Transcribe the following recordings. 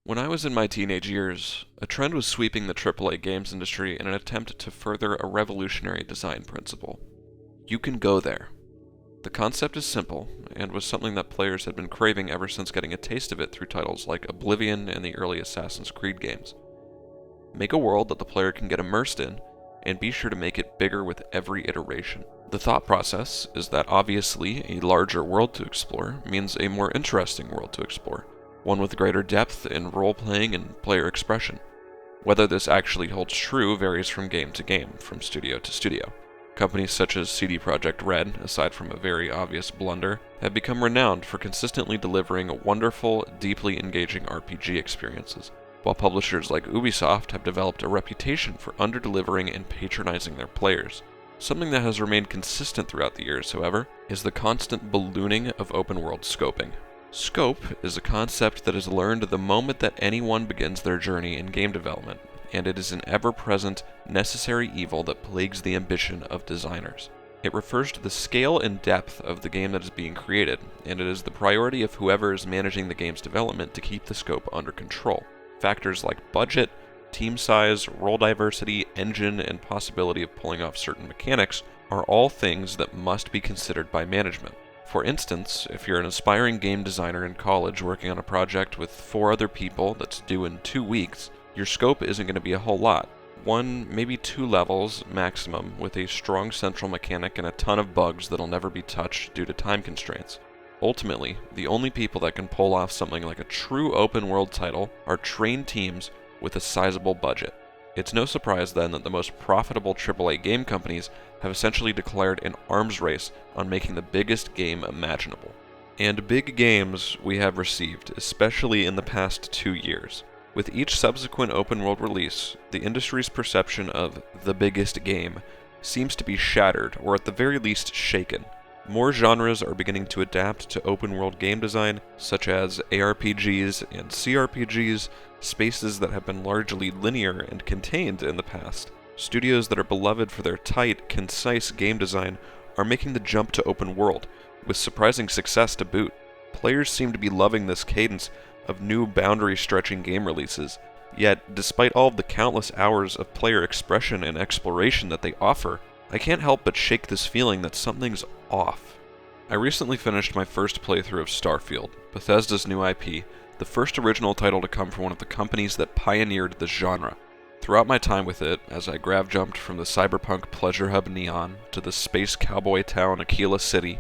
When I was in my teenage years, a trend was sweeping the AAA games industry in an attempt to further a revolutionary design principle. You can go there. The concept is simple, and was something that players had been craving ever since getting a taste of it through titles like Oblivion and the early Assassin's Creed games. Make a world that the player can get immersed in, and be sure to make it bigger with every iteration. The thought process is that obviously a larger world to explore means a more interesting world to explore, one with greater depth in role-playing and player expression. Whether this actually holds true varies from game to game, from studio to studio. Companies such as CD Projekt Red, aside from a very obvious blunder, have become renowned for consistently delivering wonderful, deeply engaging RPG experiences, while publishers like Ubisoft have developed a reputation for under-delivering and patronizing their players. Something that has remained consistent throughout the years, however, is the constant ballooning of open-world scoping. Scope is a concept that is learned the moment that anyone begins their journey in game development, and it is an ever-present, necessary evil that plagues the ambition of designers. It refers to the scale and depth of the game that is being created, and it is the priority of whoever is managing the game's development to keep the scope under control. Factors like budget, team size, role diversity, engine, and possibility of pulling off certain mechanics are all things that must be considered by management. For instance, if you're an aspiring game designer in college working on a project with 4 other people that's due in 2 weeks, your scope isn't going to be a whole lot. 1, maybe 2 levels maximum with a strong central mechanic and a ton of bugs that'll never be touched due to time constraints. Ultimately, the only people that can pull off something like a true open-world title are trained teams with a sizable budget. It's no surprise then that the most profitable AAA game companies have essentially declared an arms race on making the biggest game imaginable. And big games we have received, especially in the past 2 years. With each subsequent open-world release, the industry's perception of the biggest game seems to be shattered, or at the very least shaken. More genres are beginning to adapt to open-world game design, such as ARPGs and CRPGs, spaces that have been largely linear and contained in the past. Studios that are beloved for their tight, concise game design are making the jump to open world, with surprising success to boot. Players seem to be loving this cadence of new boundary-stretching game releases, yet despite all of the countless hours of player expression and exploration that they offer, I can't help but shake this feeling that something's off. I recently finished my first playthrough of Starfield, Bethesda's new IP, the first original title to come from one of the companies that pioneered the genre. Throughout my time with it, as I grav-jumped from the cyberpunk pleasure hub Neon to the space cowboy town Aquila City,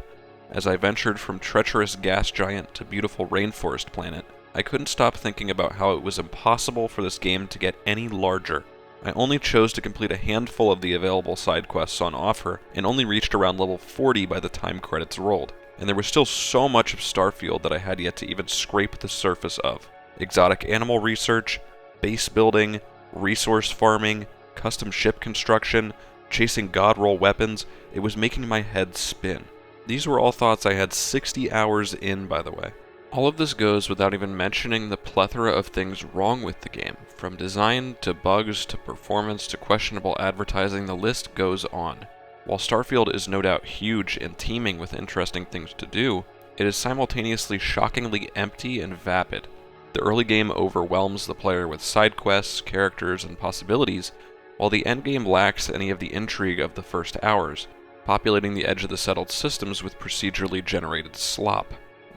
as I ventured from treacherous gas giant to beautiful rainforest planet, I couldn't stop thinking about how it was impossible for this game to get any larger. I only chose to complete a handful of the available side quests on offer, and only reached around level 40 by the time credits rolled. And there was still so much of Starfield that I had yet to even scrape the surface of. Exotic animal research, base building, resource farming, custom ship construction, chasing god roll weapons. It was making my head spin. These were all thoughts I had 60 hours in, by the way. All of this goes without even mentioning the plethora of things wrong with the game. From design, to bugs, to performance, to questionable advertising, the list goes on. While Starfield is no doubt huge and teeming with interesting things to do, it is simultaneously shockingly empty and vapid. The early game overwhelms the player with side quests, characters, and possibilities, while the endgame lacks any of the intrigue of the first hours, populating the edge of the settled systems with procedurally generated slop.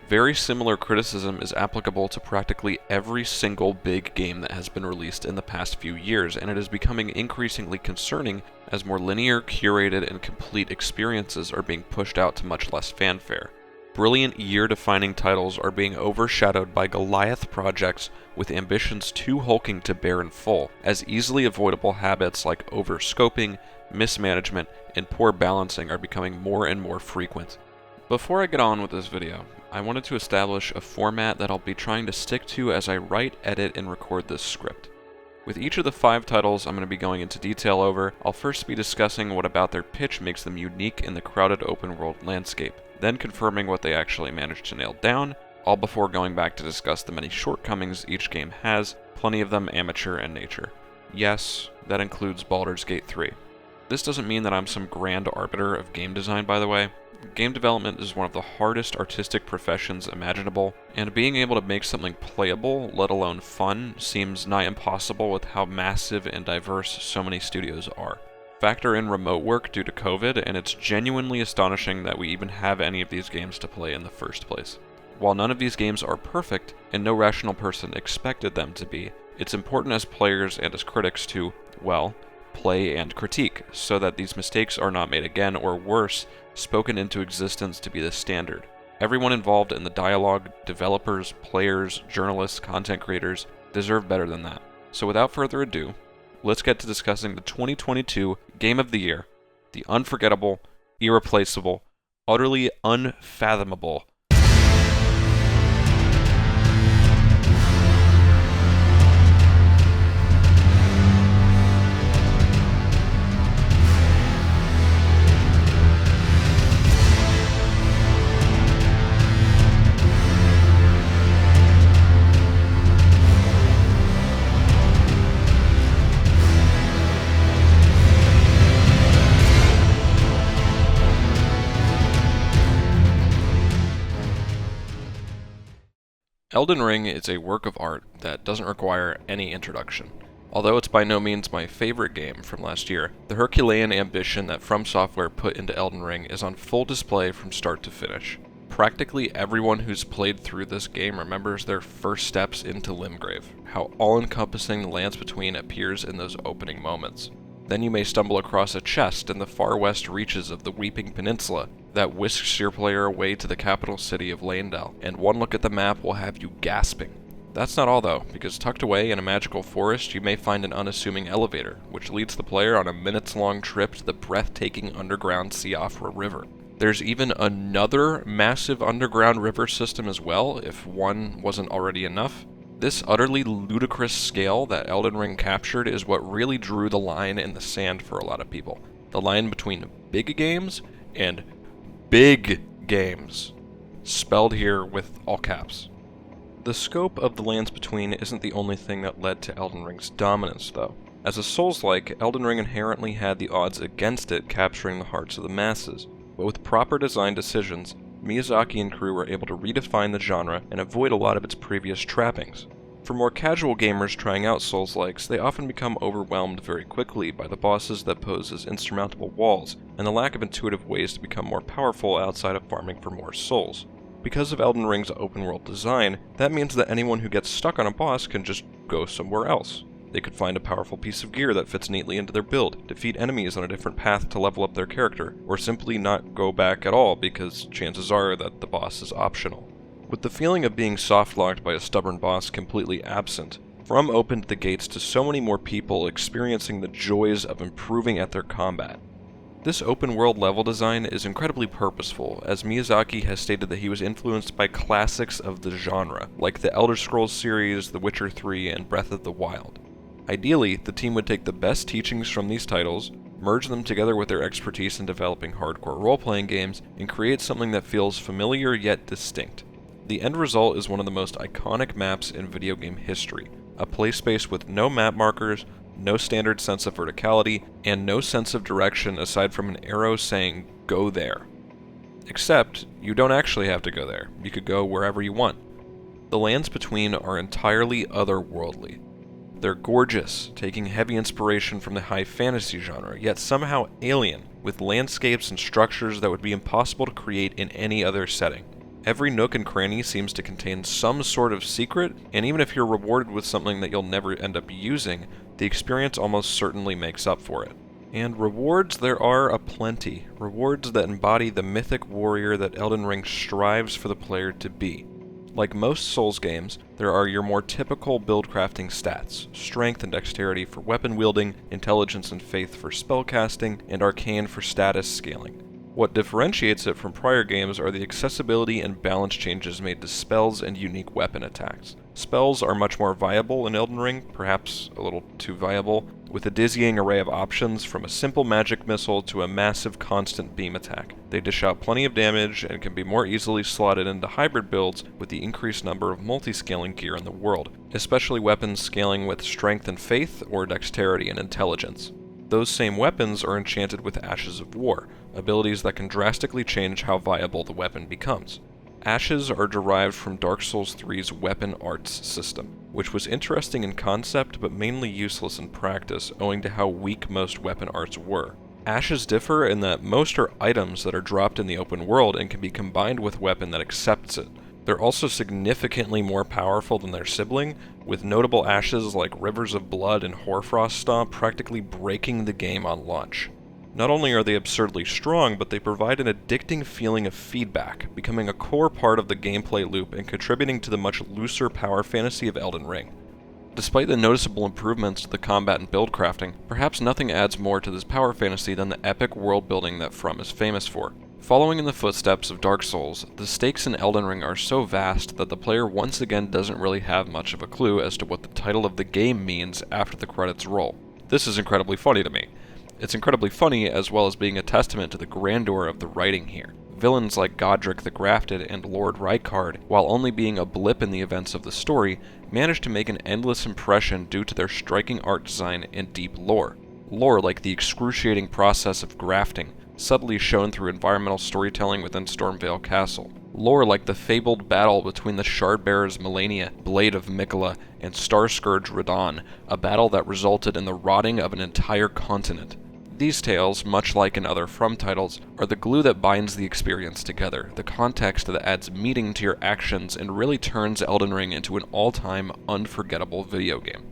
Very similar criticism is applicable to practically every single big game that has been released in the past few years, and it is becoming increasingly concerning as more linear, curated, and complete experiences are being pushed out to much less fanfare. Brilliant year-defining titles are being overshadowed by Goliath projects with ambitions too hulking to bear in full, as easily avoidable habits like overscoping, mismanagement, and poor balancing are becoming more and more frequent. Before I get on with this video, I wanted to establish a format that I'll be trying to stick to as I write, edit, and record this script. With each of the 5 titles I'm going to be going into detail over, I'll first be discussing what about their pitch makes them unique in the crowded open-world landscape, then confirming what they actually managed to nail down, all before going back to discuss the many shortcomings each game has, plenty of them amateur in nature. Yes, that includes Baldur's Gate 3. This doesn't mean that I'm some grand arbiter of game design, by the way. Game development is one of the hardest artistic professions imaginable, and being able to make something playable, let alone fun, seems nigh impossible with how massive and diverse so many studios are. Factor in remote work due to COVID, and it's genuinely astonishing that we even have any of these games to play in the first place. While none of these games are perfect, and no rational person expected them to be, it's important as players and as critics to, well, play and critique, so that these mistakes are not made again, or worse, spoken into existence to be the standard. Everyone involved in the dialogue, developers, players, journalists, content creators, deserve better than that. So without further ado, let's get to discussing the 2022 Game of the Year, the unforgettable, irreplaceable, utterly unfathomable Elden Ring is a work of art that doesn't require any introduction. Although it's by no means my favorite game from last year, the Herculean ambition that From Software put into Elden Ring is on full display from start to finish. Practically everyone who's played through this game remembers their first steps into Limgrave, how all-encompassing the Lands Between appears in those opening moments. Then you may stumble across a chest in the far west reaches of the Weeping Peninsula that whisks your player away to the capital city of Leyndell, and one look at the map will have you gasping. That's not all though, because tucked away in a magical forest you may find an unassuming elevator, which leads the player on a minutes-long trip to the breathtaking underground Siofra River. There's even another massive underground river system as well, if one wasn't already enough. This utterly ludicrous scale that Elden Ring captured is what really drew the line in the sand for a lot of people. The line between big games and big games, spelled here with all caps. The scope of the Lands Between isn't the only thing that led to Elden Ring's dominance, though. As a Souls-like, Elden Ring inherently had the odds against it capturing the hearts of the masses, but with proper design decisions, Miyazaki and crew were able to redefine the genre and avoid a lot of its previous trappings. For more casual gamers trying out Souls-likes, they often become overwhelmed very quickly by the bosses that pose as insurmountable walls, and the lack of intuitive ways to become more powerful outside of farming for more souls. Because of Elden Ring's open-world design, that means that anyone who gets stuck on a boss can just go somewhere else. They could find a powerful piece of gear that fits neatly into their build, defeat enemies on a different path to level up their character, or simply not go back at all because chances are that the boss is optional. With the feeling of being soft-locked by a stubborn boss completely absent, From opened the gates to so many more people experiencing the joys of improving at their combat. This open-world level design is incredibly purposeful, as Miyazaki has stated that he was influenced by classics of the genre, like the Elder Scrolls series, The Witcher 3, and Breath of the Wild. Ideally, the team would take the best teachings from these titles, merge them together with their expertise in developing hardcore role-playing games, and create something that feels familiar yet distinct. The end result is one of the most iconic maps in video game history, a play space with no map markers, no standard sense of verticality, and no sense of direction aside from an arrow saying, "Go there." Except, you don't actually have to go there. You could go wherever you want. The Lands Between are entirely otherworldly. They're gorgeous, taking heavy inspiration from the high fantasy genre, yet somehow alien, with landscapes and structures that would be impossible to create in any other setting. Every nook and cranny seems to contain some sort of secret, and even if you're rewarded with something that you'll never end up using, the experience almost certainly makes up for it. And rewards there are aplenty, rewards that embody the mythic warrior that Elden Ring strives for the player to be. Like most Souls games, there are your more typical build crafting stats, strength and dexterity for weapon wielding, intelligence and faith for spellcasting, and arcane for status scaling. What differentiates it from prior games are the accessibility and balance changes made to spells and unique weapon attacks. Spells are much more viable in Elden Ring, perhaps a little too viable, with a dizzying array of options from a simple magic missile to a massive constant beam attack. They dish out plenty of damage and can be more easily slotted into hybrid builds with the increased number of multi-scaling gear in the world, especially weapons scaling with strength and faith or dexterity and intelligence. Those same weapons are enchanted with Ashes of War, abilities that can drastically change how viable the weapon becomes. Ashes are derived from Dark Souls 3's weapon arts system, which was interesting in concept but mainly useless in practice owing to how weak most weapon arts were. Ashes differ in that most are items that are dropped in the open world and can be combined with a weapon that accepts it. They're also significantly more powerful than their sibling, with notable ashes like Rivers of Blood and Hoarfrost Stomp practically breaking the game on launch. Not only are they absurdly strong, but they provide an addicting feeling of feedback, becoming a core part of the gameplay loop and contributing to the much looser power fantasy of Elden Ring. Despite the noticeable improvements to the combat and build crafting, perhaps nothing adds more to this power fantasy than the epic world building that From is famous for. Following in the footsteps of Dark Souls, the stakes in Elden Ring are so vast that the player once again doesn't really have much of a clue as to what the title of the game means after the credits roll. This is incredibly funny to me. It's incredibly funny as well as being a testament to the grandeur of the writing here. Villains like Godric the Grafted and Lord Rykard, while only being a blip in the events of the story, manage to make an endless impression due to their striking art design and deep lore. Lore like the excruciating process of grafting, subtly shown through environmental storytelling within Stormvale Castle. Lore like the fabled battle between the Shardbearers Melania, Blade of Mikola, and Starscourge Radahn, a battle that resulted in the rotting of an entire continent. These tales, much like in other From titles, are the glue that binds the experience together, the context that adds meaning to your actions and really turns Elden Ring into an all-time, unforgettable video game.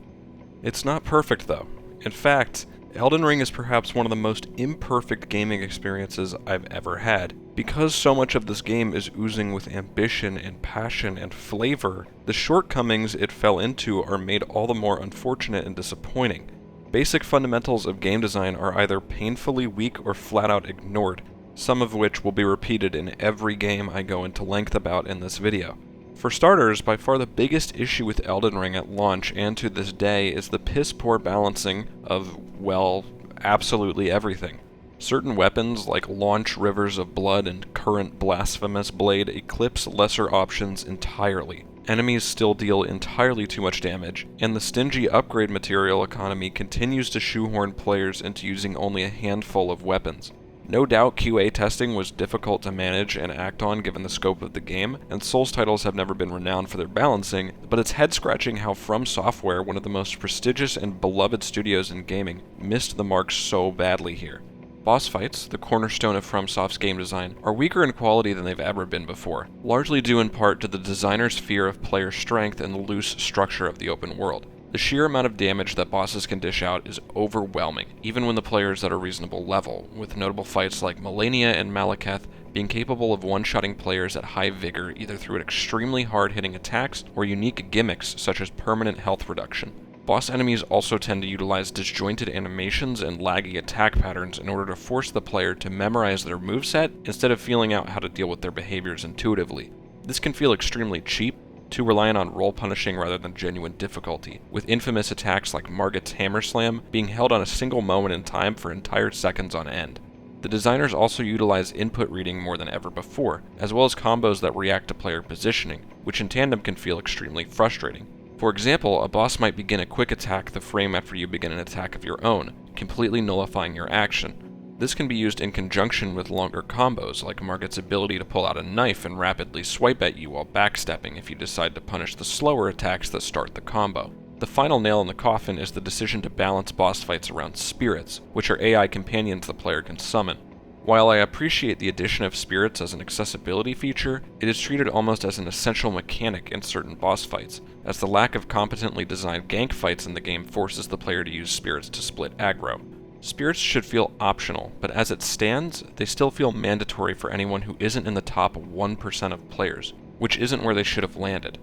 It's not perfect though. In fact, Elden Ring is perhaps one of the most imperfect gaming experiences I've ever had. Because so much of this game is oozing with ambition and passion and flavor, the shortcomings it fell into are made all the more unfortunate and disappointing. Basic fundamentals of game design are either painfully weak or flat out ignored, some of which will be repeated in every game I go into length about in this video. For starters, by far the biggest issue with Elden Ring at launch and to this day is the piss-poor balancing of, well, absolutely everything. Certain weapons, like Launch Rivers of Blood and Current Blasphemous Blade, eclipse lesser options entirely. Enemies still deal entirely too much damage, and the stingy upgrade material economy continues to shoehorn players into using only a handful of weapons. No doubt QA testing was difficult to manage and act on given the scope of the game, and Souls titles have never been renowned for their balancing, but it's head-scratching how From Software, one of the most prestigious and beloved studios in gaming, missed the mark so badly here. Boss fights, the cornerstone of FromSoft's game design, are weaker in quality than they've ever been before, largely due in part to the designer's fear of player strength and the loose structure of the open world. The sheer amount of damage that bosses can dish out is overwhelming, even when the player is at a reasonable level, with notable fights like Melania and Malekith being capable of one-shotting players at high vigor either through extremely hard-hitting attacks or unique gimmicks such as permanent health reduction. Boss enemies also tend to utilize disjointed animations and laggy attack patterns in order to force the player to memorize their moveset instead of feeling out how to deal with their behaviors intuitively. This can feel extremely cheap, too reliant on roll punishing rather than genuine difficulty, with infamous attacks like Margit's Hammer Slam being held on a single moment in time for entire seconds on end. The designers also utilize input reading more than ever before, as well as combos that react to player positioning, which in tandem can feel extremely frustrating. For example, a boss might begin a quick attack the frame after you begin an attack of your own, completely nullifying your action. This can be used in conjunction with longer combos, like Margit's ability to pull out a knife and rapidly swipe at you while backstepping if you decide to punish the slower attacks that start the combo. The final nail in the coffin is the decision to balance boss fights around spirits, which are AI companions the player can summon. While I appreciate the addition of spirits as an accessibility feature, it is treated almost as an essential mechanic in certain boss fights, as the lack of competently designed gank fights in the game forces the player to use spirits to split aggro. Spirits should feel optional, but as it stands, they still feel mandatory for anyone who isn't in the top 1% of players, which isn't where they should have landed.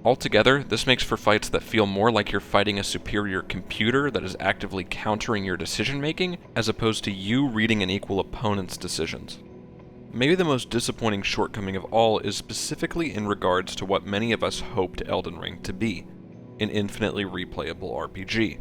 Altogether, this makes for fights that feel more like you're fighting a superior computer that is actively countering your decision-making, as opposed to you reading an equal opponent's decisions. Maybe the most disappointing shortcoming of all is specifically in regards to what many of us hoped Elden Ring to be, an infinitely replayable RPG.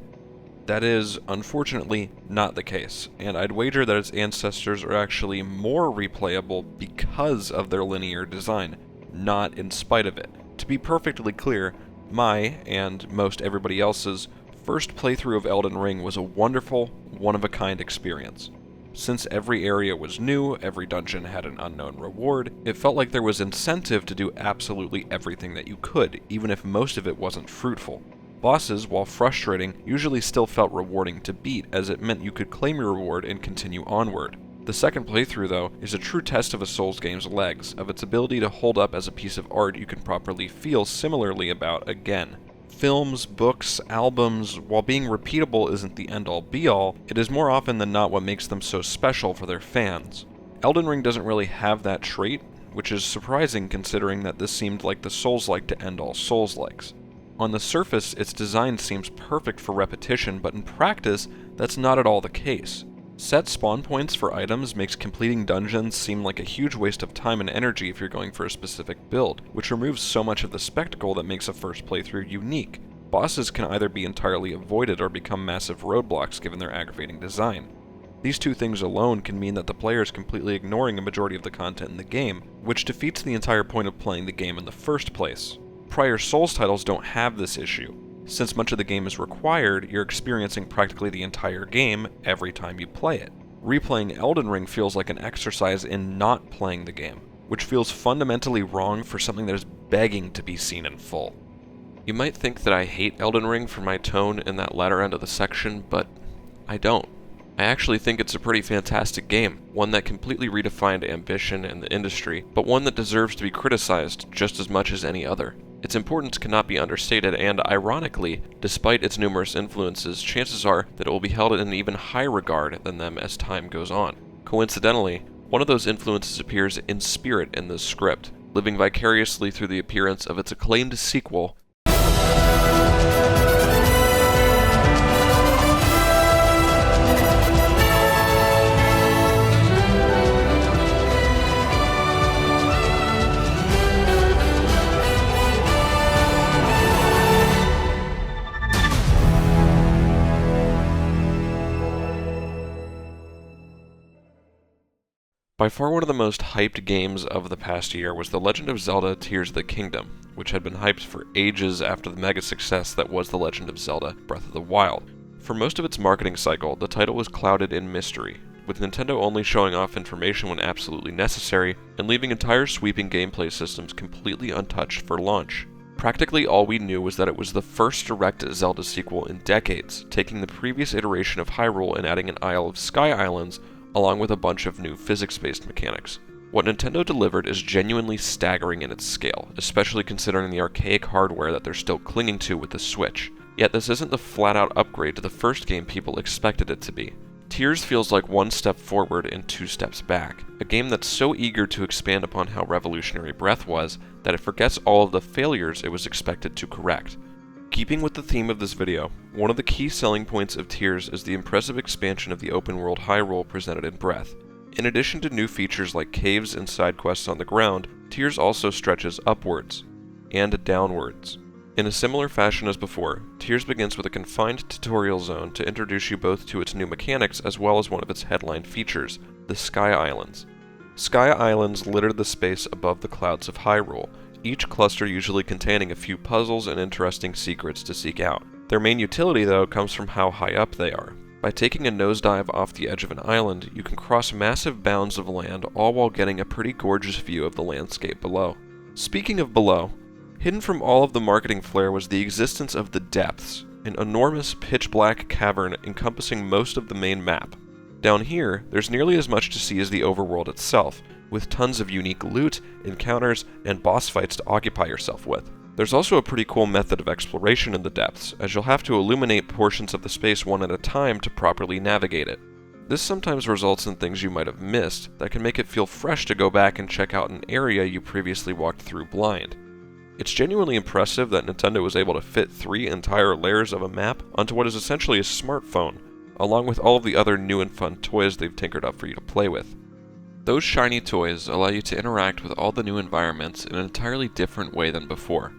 That is, unfortunately, not the case, and I'd wager that its ancestors are actually more replayable because of their linear design, not in spite of it. To be perfectly clear, my, and most everybody else's, first playthrough of Elden Ring was a wonderful, one-of-a-kind experience. Since every area was new, every dungeon had an unknown reward, it felt like there was incentive to do absolutely everything that you could, even if most of it wasn't fruitful. Bosses, while frustrating, usually still felt rewarding to beat, as it meant you could claim your reward and continue onward. The second playthrough, though, is a true test of a Souls game's legs, of its ability to hold up as a piece of art you can properly feel similarly about again. Films, books, albums, while being repeatable isn't the end-all be-all, it is more often than not what makes them so special for their fans. Elden Ring doesn't really have that trait, which is surprising considering that this seemed like the Souls-like to end all Souls-likes. On the surface, its design seems perfect for repetition, but in practice, that's not at all the case. Set spawn points for items makes completing dungeons seem like a huge waste of time and energy if you're going for a specific build, which removes so much of the spectacle that makes a first playthrough unique. Bosses can either be entirely avoided or become massive roadblocks given their aggravating design. These two things alone can mean that the player is completely ignoring a majority of the content in the game, which defeats the entire point of playing the game in the first place. Prior Souls titles don't have this issue. Since much of the game is required, you're experiencing practically the entire game every time you play it. Replaying Elden Ring feels like an exercise in not playing the game, which feels fundamentally wrong for something that is begging to be seen in full. You might think that I hate Elden Ring for my tone in that latter end of the section, but I don't. I actually think it's a pretty fantastic game, one that completely redefined ambition in the industry, but one that deserves to be criticized just as much as any other. Its importance cannot be understated, and ironically, despite its numerous influences, chances are that it will be held in an even higher regard than them as time goes on. Coincidentally, one of those influences appears in spirit in this script, living vicariously through the appearance of its acclaimed sequel, By far one of the most hyped games of the past year was The Legend of Zelda Tears of the Kingdom, which had been hyped for ages after the mega success that was The Legend of Zelda Breath of the Wild. For most of its marketing cycle, the title was clouded in mystery, with Nintendo only showing off information when absolutely necessary, and leaving entire sweeping gameplay systems completely untouched for launch. Practically all we knew was that it was the first direct Zelda sequel in decades, taking the previous iteration of Hyrule and adding an Isle of Sky Islands, along with a bunch of new physics-based mechanics. What Nintendo delivered is genuinely staggering in its scale, especially considering the archaic hardware that they're still clinging to with the Switch. Yet this isn't the flat-out upgrade to the first game people expected it to be. Tears feels like one step forward and two steps back, a game that's so eager to expand upon how revolutionary Breath was that it forgets all of the failures it was expected to correct. Keeping with the theme of this video, one of the key selling points of Tears is the impressive expansion of the open-world Hyrule presented in Breath. In addition to new features like caves and side quests on the ground, Tears also stretches upwards and downwards. In a similar fashion as before, Tears begins with a confined tutorial zone to introduce you both to its new mechanics as well as one of its headline features, the Sky Islands. Sky Islands litter the space above the clouds of Hyrule, each cluster usually containing a few puzzles and interesting secrets to seek out. Their main utility, though, comes from how high up they are. By taking a nosedive off the edge of an island, you can cross massive bounds of land, all while getting a pretty gorgeous view of the landscape below. Speaking of below, hidden from all of the marketing flair was the existence of the Depths, an enormous pitch-black cavern encompassing most of the main map. Down here, there's nearly as much to see as the overworld itself, with tons of unique loot, encounters, and boss fights to occupy yourself with. There's also a pretty cool method of exploration in the depths, as you'll have to illuminate portions of the space one at a time to properly navigate it. This sometimes results in things you might have missed that can make it feel fresh to go back and check out an area you previously walked through blind. It's genuinely impressive that Nintendo was able to fit 3 entire layers of a map onto what is essentially a smartphone, along with all of the other new and fun toys they've tinkered up for you to play with. Those shiny toys allow you to interact with all the new environments in an entirely different way than before.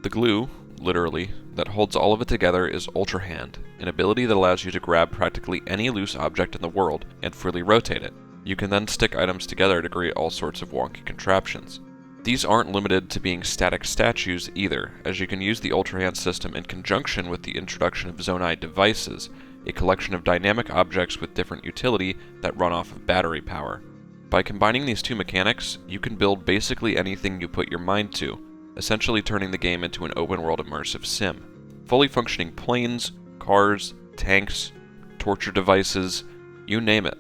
The glue, literally, that holds all of it together is Ultra Hand, an ability that allows you to grab practically any loose object in the world and freely rotate it. You can then stick items together to create all sorts of wonky contraptions. These aren't limited to being static statues either, as you can use the Ultra Hand system in conjunction with the introduction of zonai devices, a collection of dynamic objects with different utility that run off of battery power. By combining these two mechanics, you can build basically anything you put your mind to, essentially turning the game into an open-world immersive sim. Fully functioning planes, cars, tanks, torture devices, you name it.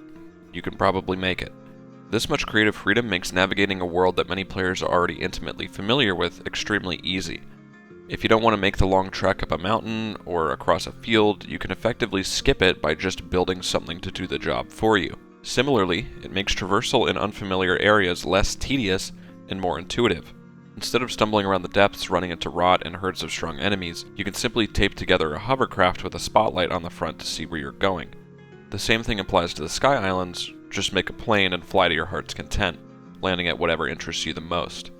You can probably make it. This much creative freedom makes navigating a world that many players are already intimately familiar with extremely easy. If you don't want to make the long trek up a mountain or across a field, you can effectively skip it by just building something to do the job for you. Similarly, it makes traversal in unfamiliar areas less tedious and more intuitive. Instead of stumbling around the depths running into rot and herds of strong enemies, you can simply tape together a hovercraft with a spotlight on the front to see where you're going. The same thing applies to the Sky Islands, just make a plane and fly to your heart's content, landing at whatever interests you the most.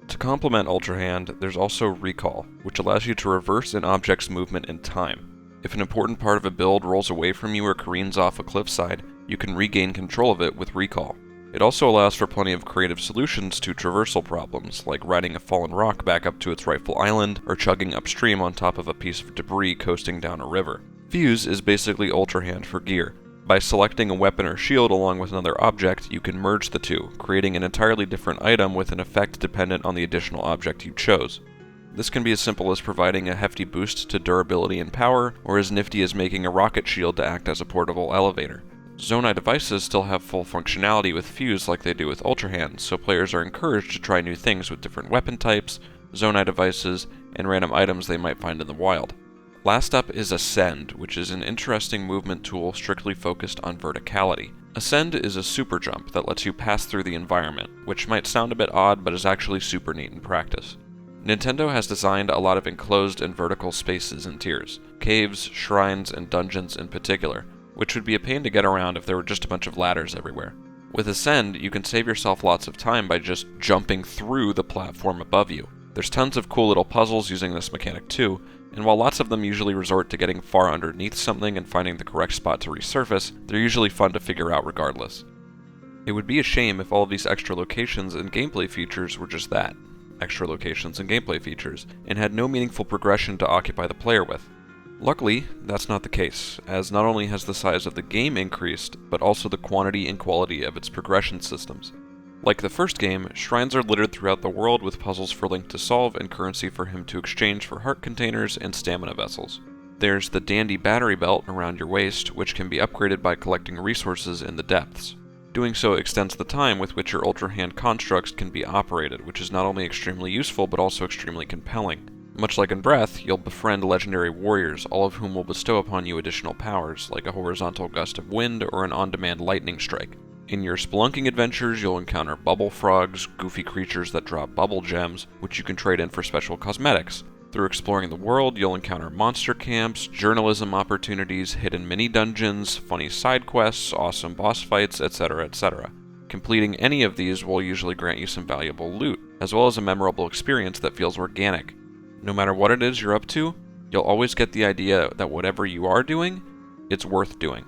To complement Ultra Hand, there's also Recall, which allows you to reverse an object's movement in time. If an important part of a build rolls away from you or careens off a cliffside, you can regain control of it with Recall. It also allows for plenty of creative solutions to traversal problems, like riding a fallen rock back up to its rightful island, or chugging upstream on top of a piece of debris coasting down a river. Fuse is basically Ultra Hand for gear. By selecting a weapon or shield along with another object, you can merge the two, creating an entirely different item with an effect dependent on the additional object you chose. This can be as simple as providing a hefty boost to durability and power, or as nifty as making a rocket shield to act as a portable elevator. Zonai devices still have full functionality with Fuse like they do with Ultra Hand, so players are encouraged to try new things with different weapon types, Zonai devices, and random items they might find in the wild. Last up is Ascend, which is an interesting movement tool strictly focused on verticality. Ascend is a super jump that lets you pass through the environment, which might sound a bit odd but is actually super neat in practice. Nintendo has designed a lot of enclosed and vertical spaces and tiers, caves, shrines, and dungeons in particular, which would be a pain to get around if there were just a bunch of ladders everywhere. With Ascend, you can save yourself lots of time by just jumping through the platform above you. There's tons of cool little puzzles using this mechanic too, and while lots of them usually resort to getting far underneath something and finding the correct spot to resurface, they're usually fun to figure out regardless. It would be a shame if all of these extra locations and gameplay features were just that, extra locations and gameplay features, and had no meaningful progression to occupy the player with. Luckily, that's not the case, as not only has the size of the game increased, but also the quantity and quality of its progression systems. Like the first game, shrines are littered throughout the world with puzzles for Link to solve and currency for him to exchange for heart containers and stamina vessels. There's the dandy battery belt around your waist, which can be upgraded by collecting resources in the depths. Doing so extends the time with which your Ultra Hand constructs can be operated, which is not only extremely useful but also extremely compelling. Much like in Breath, you'll befriend legendary warriors, all of whom will bestow upon you additional powers, like a horizontal gust of wind or an on-demand lightning strike. In your spelunking adventures, you'll encounter bubble frogs, goofy creatures that drop bubble gems, which you can trade in for special cosmetics. Through exploring the world, you'll encounter monster camps, journalism opportunities, hidden mini-dungeons, funny side quests, awesome boss fights, etc., etc. Completing any of these will usually grant you some valuable loot, as well as a memorable experience that feels organic. No matter what it is you're up to, you'll always get the idea that whatever you are doing, it's worth doing.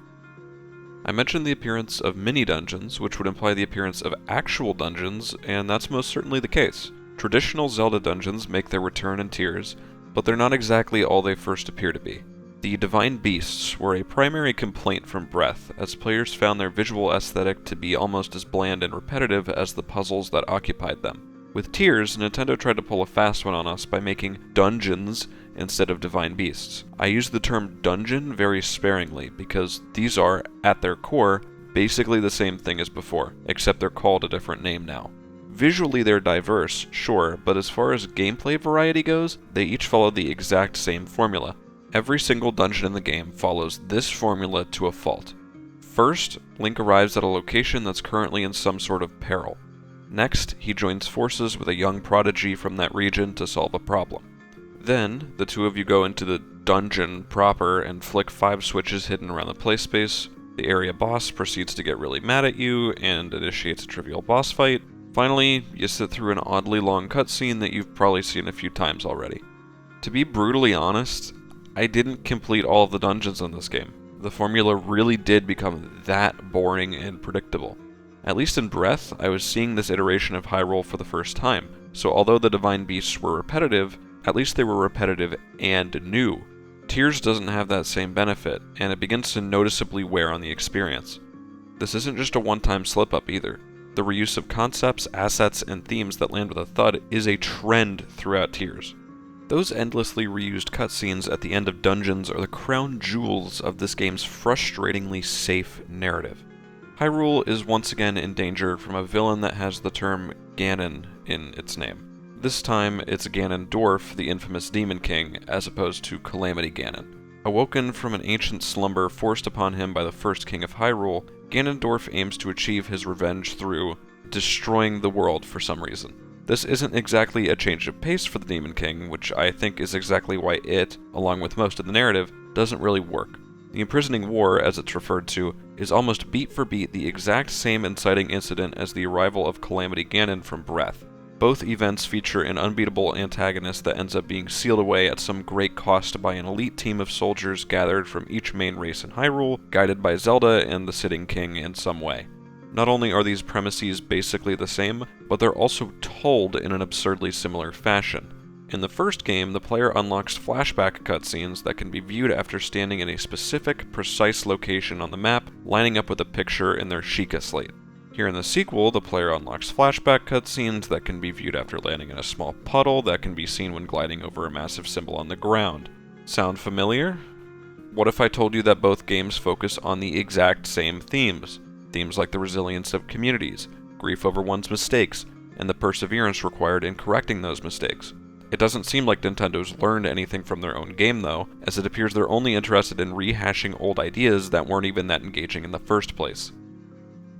I mentioned the appearance of mini-dungeons, which would imply the appearance of actual dungeons, and that's most certainly the case. Traditional Zelda dungeons make their return in tiers, but they're not exactly all they first appear to be. The Divine Beasts were a primary complaint from Breath, as players found their visual aesthetic to be almost as bland and repetitive as the puzzles that occupied them. With tiers, Nintendo tried to pull a fast one on us by making dungeons instead of Divine Beasts. I use the term dungeon very sparingly because these are, at their core, basically the same thing as before, except they're called a different name now. Visually they're diverse, sure, but as far as gameplay variety goes, they each follow the exact same formula. Every single dungeon in the game follows this formula to a fault. First, Link arrives at a location that's currently in some sort of peril. Next, he joins forces with a young prodigy from that region to solve a problem. Then, the two of you go into the dungeon proper and flick 5 switches hidden around the playspace. The area boss proceeds to get really mad at you and initiates a trivial boss fight. Finally, you sit through an oddly long cutscene that you've probably seen a few times already. To be brutally honest, I didn't complete all of the dungeons in this game. The formula really did become that boring and predictable. At least in Breath, I was seeing this iteration of Hyrule for the first time, so although the Divine Beasts were repetitive, at least they were repetitive and new. Tears doesn't have that same benefit, and it begins to noticeably wear on the experience. This isn't just a one-time slip-up either. The reuse of concepts, assets, and themes that land with a thud is a trend throughout Tears. Those endlessly reused cutscenes at the end of dungeons are the crown jewels of this game's frustratingly safe narrative. Hyrule is once again in danger from a villain that has the term Ganon in its name. This time, it's Ganondorf, the infamous Demon King, as opposed to Calamity Ganon. Awoken from an ancient slumber forced upon him by the first king of Hyrule, Ganondorf aims to achieve his revenge through destroying the world for some reason. This isn't exactly a change of pace for the Demon King, which I think is exactly why it, along with most of the narrative, doesn't really work. The Imprisoning War, as it's referred to, is almost beat for beat the exact same inciting incident as the arrival of Calamity Ganon from Breath. Both events feature an unbeatable antagonist that ends up being sealed away at some great cost by an elite team of soldiers gathered from each main race in Hyrule, guided by Zelda and the Sitting King in some way. Not only are these premises basically the same, but they're also told in an absurdly similar fashion. In the first game, the player unlocks flashback cutscenes that can be viewed after standing in a specific, precise location on the map, lining up with a picture in their Sheikah slate. Here in the sequel, the player unlocks flashback cutscenes that can be viewed after landing in a small puddle that can be seen when gliding over a massive symbol on the ground. Sound familiar? What if I told you that both games focus on the exact same themes? Themes like the resilience of communities, grief over one's mistakes, and the perseverance required in correcting those mistakes. It doesn't seem like Nintendo's learned anything from their own game though, as it appears they're only interested in rehashing old ideas that weren't even that engaging in the first place.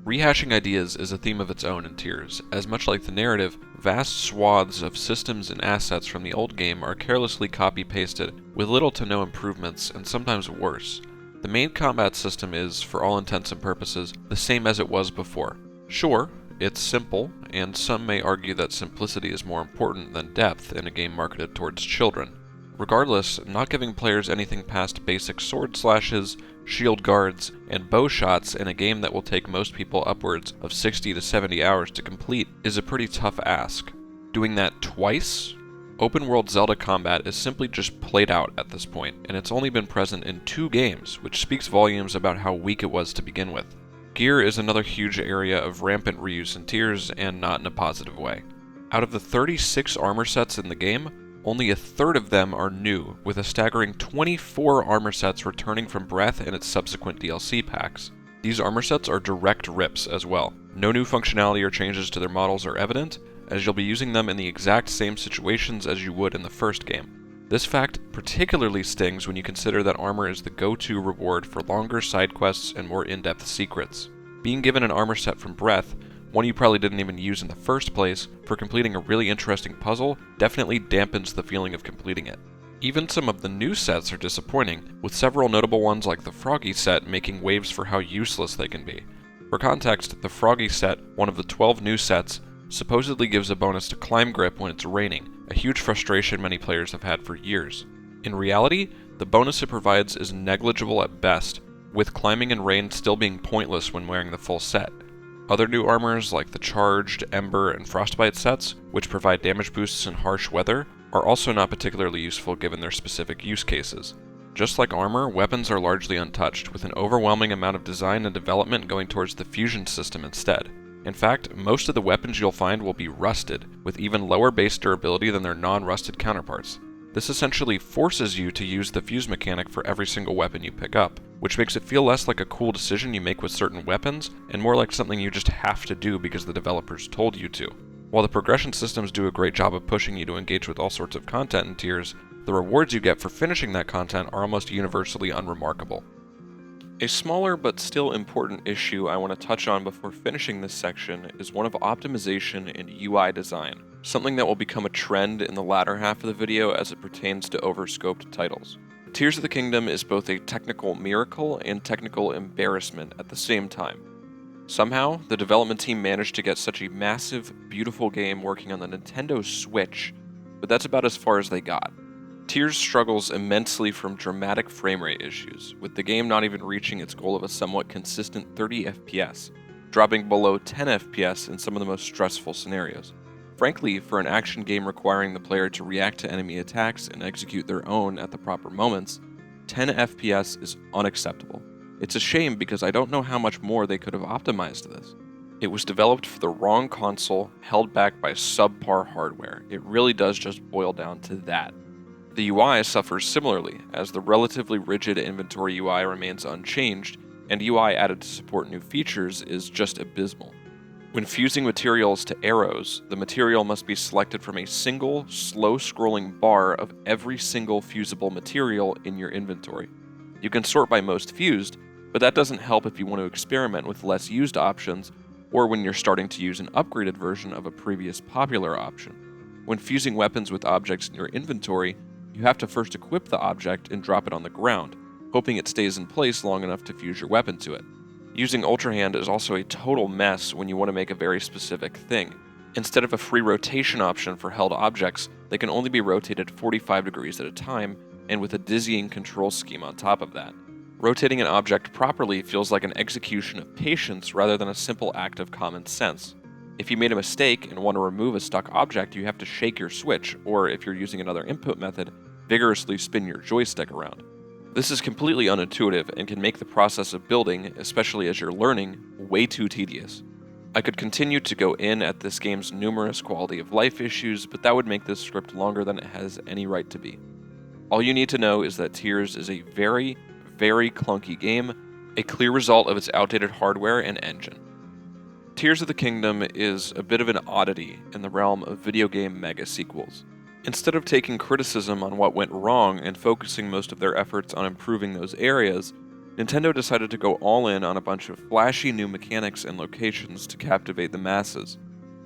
Rehashing ideas is a theme of its own in Tears, as much like the narrative, vast swaths of systems and assets from the old game are carelessly copy-pasted, with little to no improvements, and sometimes worse. The main combat system is, for all intents and purposes, the same as it was before. Sure, it's simple, and some may argue that simplicity is more important than depth in a game marketed towards children. Regardless, not giving players anything past basic sword slashes, shield guards, and bow shots in a game that will take most people upwards of 60 to 70 hours to complete is a pretty tough ask. Doing that twice? Open-world Zelda combat is simply just played out at this point, and it's only been present in 2 games, which speaks volumes about how weak it was to begin with. Gear is another huge area of rampant reuse in Tears, and not in a positive way. Out of the 36 armor sets in the game, only a third of them are new, with a staggering 24 armor sets returning from Breath and its subsequent DLC packs. These armor sets are direct rips as well. No new functionality or changes to their models are evident, as you'll be using them in the exact same situations as you would in the first game. This fact particularly stings when you consider that armor is the go-to reward for longer side quests and more in-depth secrets. Being given an armor set from Breath, one you probably didn't even use in the first place, for completing a really interesting puzzle definitely dampens the feeling of completing it. Even some of the new sets are disappointing, with several notable ones like the Froggy set making waves for how useless they can be. For context, the Froggy set, one of the 12 new sets, supposedly gives a bonus to climb grip when it's raining, a huge frustration many players have had for years. In reality, the bonus it provides is negligible at best, with climbing and rain still being pointless when wearing the full set. Other new armors like the Charged, Ember, and Frostbite sets, which provide damage boosts in harsh weather, are also not particularly useful given their specific use cases. Just like armor, weapons are largely untouched, with an overwhelming amount of design and development going towards the fusion system instead. In fact, most of the weapons you'll find will be rusted, with even lower base durability than their non-rusted counterparts. This essentially forces you to use the fuse mechanic for every single weapon you pick up, which makes it feel less like a cool decision you make with certain weapons, and more like something you just have to do because the developers told you to. While the progression systems do a great job of pushing you to engage with all sorts of content in Tears, the rewards you get for finishing that content are almost universally unremarkable. A smaller but still important issue I want to touch on before finishing this section is one of optimization and UI design, something that will become a trend in the latter half of the video as it pertains to overscoped titles. Tears of the Kingdom is both a technical miracle and technical embarrassment at the same time. Somehow, the development team managed to get such a massive, beautiful game working on the Nintendo Switch, but that's about as far as they got. Tears struggles immensely from dramatic frame rate issues, with the game not even reaching its goal of a somewhat consistent 30 FPS. dropping below 10 FPS in some of the most stressful scenarios. Frankly, for an action game requiring the player to react to enemy attacks and execute their own at the proper moments, 10 FPS is unacceptable. It's a shame because I don't know how much more they could have optimized this. It was developed for the wrong console, held back by subpar hardware. It really does just boil down to that. The UI suffers similarly, as the relatively rigid inventory UI remains unchanged, and UI added to support new features is just abysmal. When fusing materials to arrows, the material must be selected from a single, slow-scrolling bar of every single fusible material in your inventory. You can sort by most fused, but that doesn't help if you want to experiment with less used options, or when you're starting to use an upgraded version of a previous popular option. When fusing weapons with objects in your inventory, you have to first equip the object and drop it on the ground, hoping it stays in place long enough to fuse your weapon to it. Using Ultra Hand is also a total mess when you want to make a very specific thing. Instead of a free rotation option for held objects, they can only be rotated 45 degrees at a time, and with a dizzying control scheme on top of that. Rotating an object properly feels like an execution of patience rather than a simple act of common sense. If you made a mistake and want to remove a stuck object, you have to shake your switch, or if you're using another input method, vigorously spin your joystick around. This is completely unintuitive and can make the process of building, especially as you're learning, way too tedious. I could continue to go in at this game's numerous quality of life issues, but that would make this script longer than it has any right to be. All you need to know is that Tears is a very, very clunky game, a clear result of its outdated hardware and engine. Tears of the Kingdom is a bit of an oddity in the realm of video game mega sequels. Instead of taking criticism on what went wrong and focusing most of their efforts on improving those areas, Nintendo decided to go all in on a bunch of flashy new mechanics and locations to captivate the masses.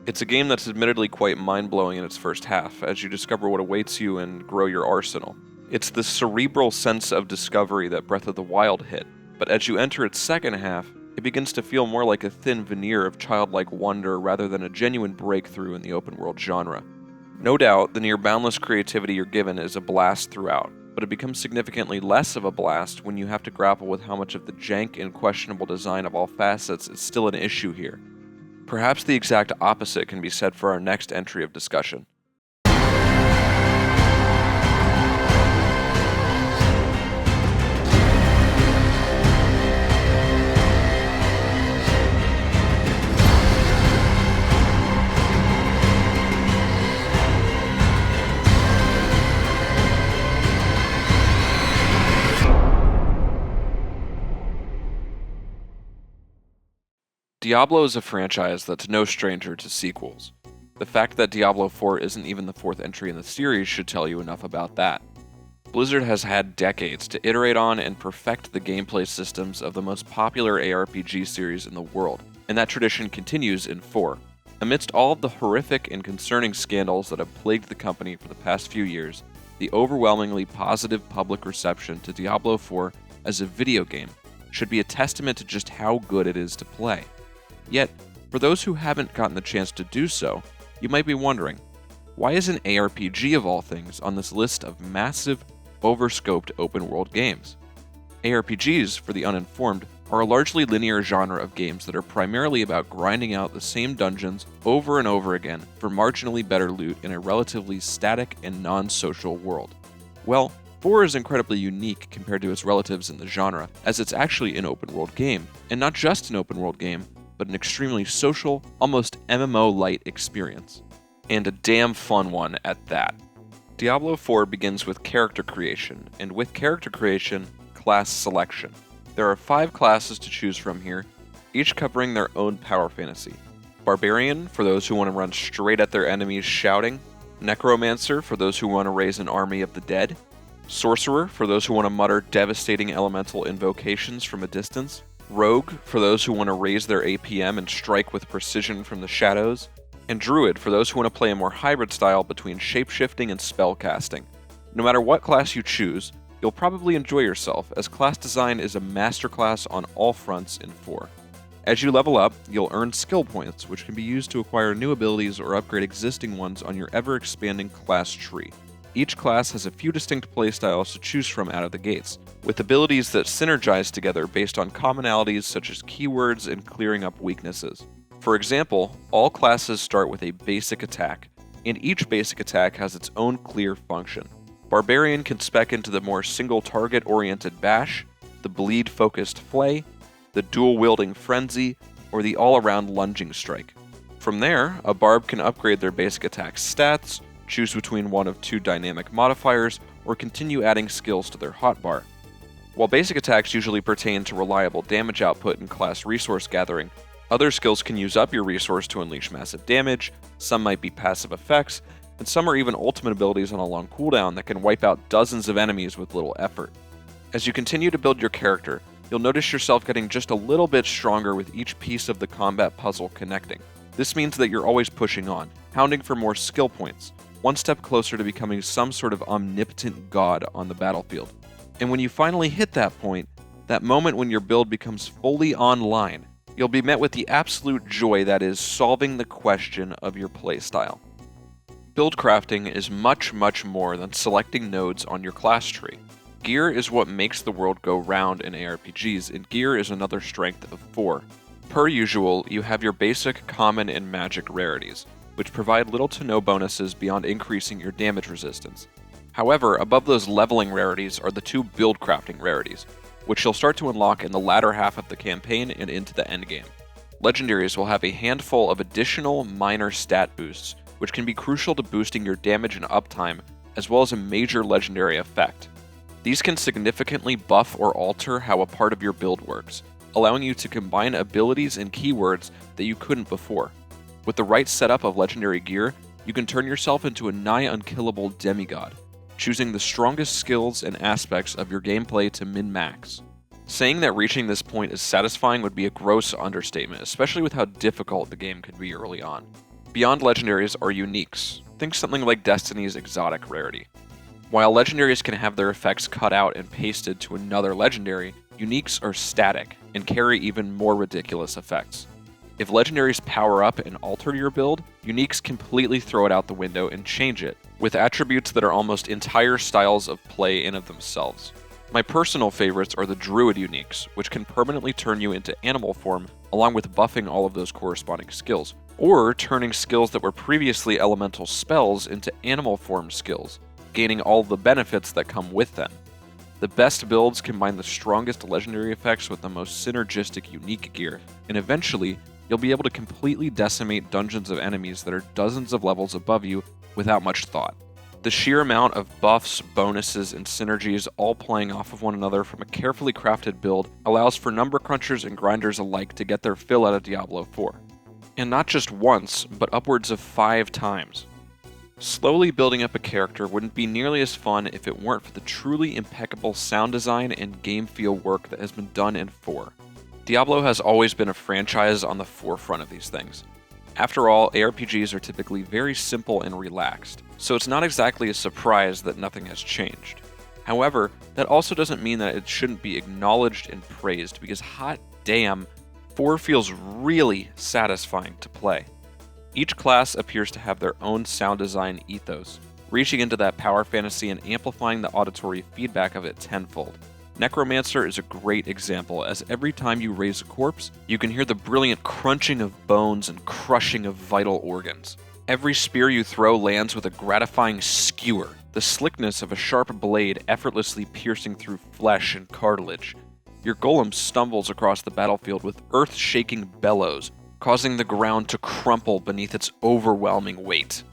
It's a game that's admittedly quite mind-blowing in its first half, as you discover what awaits you and grow your arsenal. It's the cerebral sense of discovery that Breath of the Wild hit, but as you enter its second half, it begins to feel more like a thin veneer of childlike wonder rather than a genuine breakthrough in the open-world genre. No doubt, the near-boundless creativity you're given is a blast throughout, but it becomes significantly less of a blast when you have to grapple with how much of the jank and questionable design of all facets is still an issue here. Perhaps the exact opposite can be said for our next entry of discussion. Diablo is a franchise that's no stranger to sequels. The fact that Diablo IV isn't even the fourth entry in the series should tell you enough about that. Blizzard has had decades to iterate on and perfect the gameplay systems of the most popular ARPG series in the world, and that tradition continues in 4. Amidst all of the horrific and concerning scandals that have plagued the company for the past few years, the overwhelmingly positive public reception to Diablo IV as a video game should be a testament to just how good it is to play. Yet, for those who haven't gotten the chance to do so, you might be wondering, why is an ARPG of all things on this list of massive, overscoped open-world games? ARPGs, for the uninformed, are a largely linear genre of games that are primarily about grinding out the same dungeons over and over again for marginally better loot in a relatively static and non-social world. Well, 4 is incredibly unique compared to its relatives in the genre, as it's actually an open-world game, and not just an open-world game, but an extremely social, almost MMO-light experience. And a damn fun one at that. Diablo IV begins with character creation, and with character creation, class selection. There are 5 classes to choose from here, each covering their own power fantasy. Barbarian, for those who want to run straight at their enemies shouting. Necromancer, for those who want to raise an army of the dead. Sorcerer, for those who want to mutter devastating elemental invocations from a distance. Rogue, for those who want to raise their APM and strike with precision from the shadows, and Druid, for those who want to play a more hybrid style between shapeshifting and spellcasting. No matter what class you choose, you'll probably enjoy yourself, as class design is a masterclass on all fronts in 4. As you level up, you'll earn skill points, which can be used to acquire new abilities or upgrade existing ones on your ever-expanding class tree. each class has a few distinct playstyles to choose from out of the gates, with abilities that synergize together based on commonalities such as keywords and clearing up weaknesses. For example, all classes start with a basic attack, and each basic attack has its own clear function. Barbarian can spec into the more single-target-oriented Bash, the bleed-focused Flay, the dual-wielding Frenzy, or the all-around Lunging Strike. From there, a Barb can upgrade their basic attack stats, choose between one of two dynamic modifiers, or continue adding skills to their hotbar. While basic attacks usually pertain to reliable damage output and class resource gathering, other skills can use up your resource to unleash massive damage, some might be passive effects, and some are even ultimate abilities on a long cooldown that can wipe out dozens of enemies with little effort. As you continue to build your character, you'll notice yourself getting just a little bit stronger with each piece of the combat puzzle connecting. This means that you're always pushing on, hounding for more skill points, one step closer to becoming some sort of omnipotent god on the battlefield. And when you finally hit that point, that moment when your build becomes fully online, you'll be met with the absolute joy that is solving the question of your playstyle. Build crafting is much more than selecting nodes on your class tree. Gear is what makes the world go round in ARPGs, and gear is another strength of 4. Per usual, you have your basic, common, and magic rarities, which provide little to no bonuses beyond increasing your damage resistance. However, above those leveling rarities are the 2 build crafting rarities, which you'll start to unlock in the latter half of the campaign and into the endgame. Legendaries will have a handful of additional minor stat boosts, which can be crucial to boosting your damage and uptime, as well as a major legendary effect. These can significantly buff or alter how a part of your build works, allowing you to combine abilities and keywords that you couldn't before. With the right setup of legendary gear, you can turn yourself into a nigh unkillable demigod, choosing the strongest skills and aspects of your gameplay to min-max. Saying that reaching this point is satisfying would be a gross understatement, especially with how difficult the game could be early on. Beyond legendaries are uniques. Think something like Destiny's exotic rarity. While legendaries can have their effects cut out and pasted to another legendary, uniques are static and carry even more ridiculous effects. If legendaries power up and alter your build, uniques completely throw it out the window and change it, with attributes that are almost entire styles of play in of themselves. My personal favorites are the Druid uniques, which can permanently turn you into animal form, along with buffing all of those corresponding skills, or turning skills that were previously elemental spells into animal form skills, gaining all the benefits that come with them. The best builds combine the strongest legendary effects with the most synergistic unique gear, and eventually, you'll be able to completely decimate dungeons of enemies that are dozens of levels above you without much thought. The sheer amount of buffs, bonuses, and synergies all playing off of one another from a carefully crafted build allows for number crunchers and grinders alike to get their fill out of Diablo IV. And not just once, but upwards of 5 times. Slowly building up a character wouldn't be nearly as fun if it weren't for the truly impeccable sound design and game feel work that has been done in 4. Diablo has always been a franchise on the forefront of these things. After all, ARPGs are typically very simple and relaxed, so it's not exactly a surprise that nothing has changed. However, that also doesn't mean that it shouldn't be acknowledged and praised, because hot damn, 4 feels really satisfying to play. Each class appears to have their own sound design ethos, reaching into that power fantasy and amplifying the auditory feedback of it tenfold. Necromancer is a great example, as every time you raise a corpse, you can hear the brilliant crunching of bones and crushing of vital organs. Every spear you throw lands with a gratifying skewer, the slickness of a sharp blade effortlessly piercing through flesh and cartilage. Your golem stumbles across the battlefield with earth-shaking bellows, causing the ground to crumple beneath its overwhelming weight.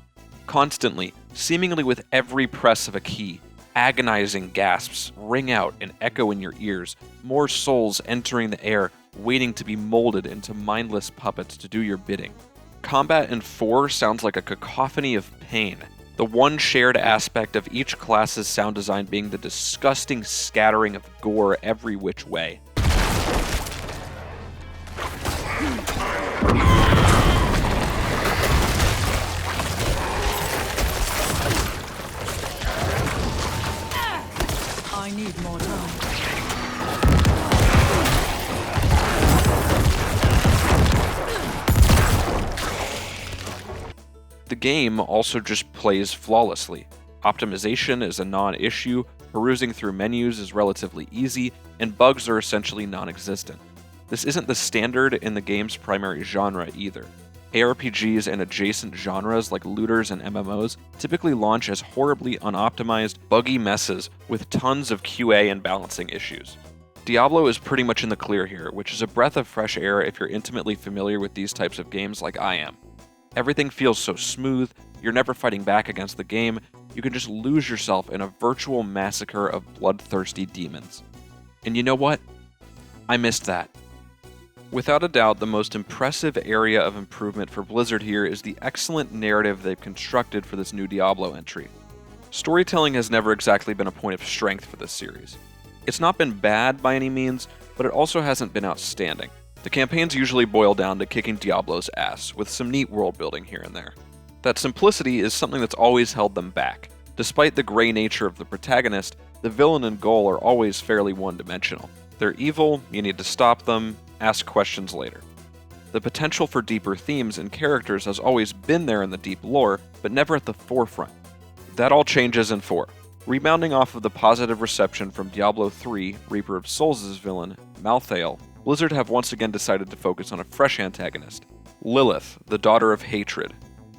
Constantly, seemingly with every press of a key, agonizing gasps ring out and echo in your ears, more souls entering the air, waiting to be molded into mindless puppets to do your bidding. Combat in 4 sounds like a cacophony of pain, the one shared aspect of each class's sound design being the disgusting scattering of gore every which way. I need more time. The game also just plays flawlessly. Optimization is a non-issue, perusing through menus is relatively easy, and bugs are essentially non-existent. This isn't the standard in the game's primary genre either. ARPGs and adjacent genres like looters and MMOs typically launch as horribly unoptimized, buggy messes with tons of QA and balancing issues. Diablo is pretty much in the clear here, which is a breath of fresh air if you're intimately familiar with these types of games like I am. Everything feels so smooth, you're never fighting back against the game, you can just lose yourself in a virtual massacre of bloodthirsty demons. And you know what? I missed that. Without a doubt, the most impressive area of improvement for Blizzard here is the excellent narrative they've constructed for this new Diablo entry. Storytelling has never exactly been a point of strength for this series. It's not been bad by any means, but it also hasn't been outstanding. The campaigns usually boil down to kicking Diablo's ass, with some neat world building here and there. That simplicity is something that's always held them back. Despite the gray nature of the protagonist, the villain and goal are always fairly one-dimensional. They're evil, you need to stop them, ask questions later. The potential for deeper themes and characters has always been there in the deep lore, but never at the forefront. That all changes in 4. Rebounding off of the positive reception from Diablo III, Reaper of Souls' villain, Malthael, Blizzard have once again decided to focus on a fresh antagonist, Lilith, the Daughter of Hatred.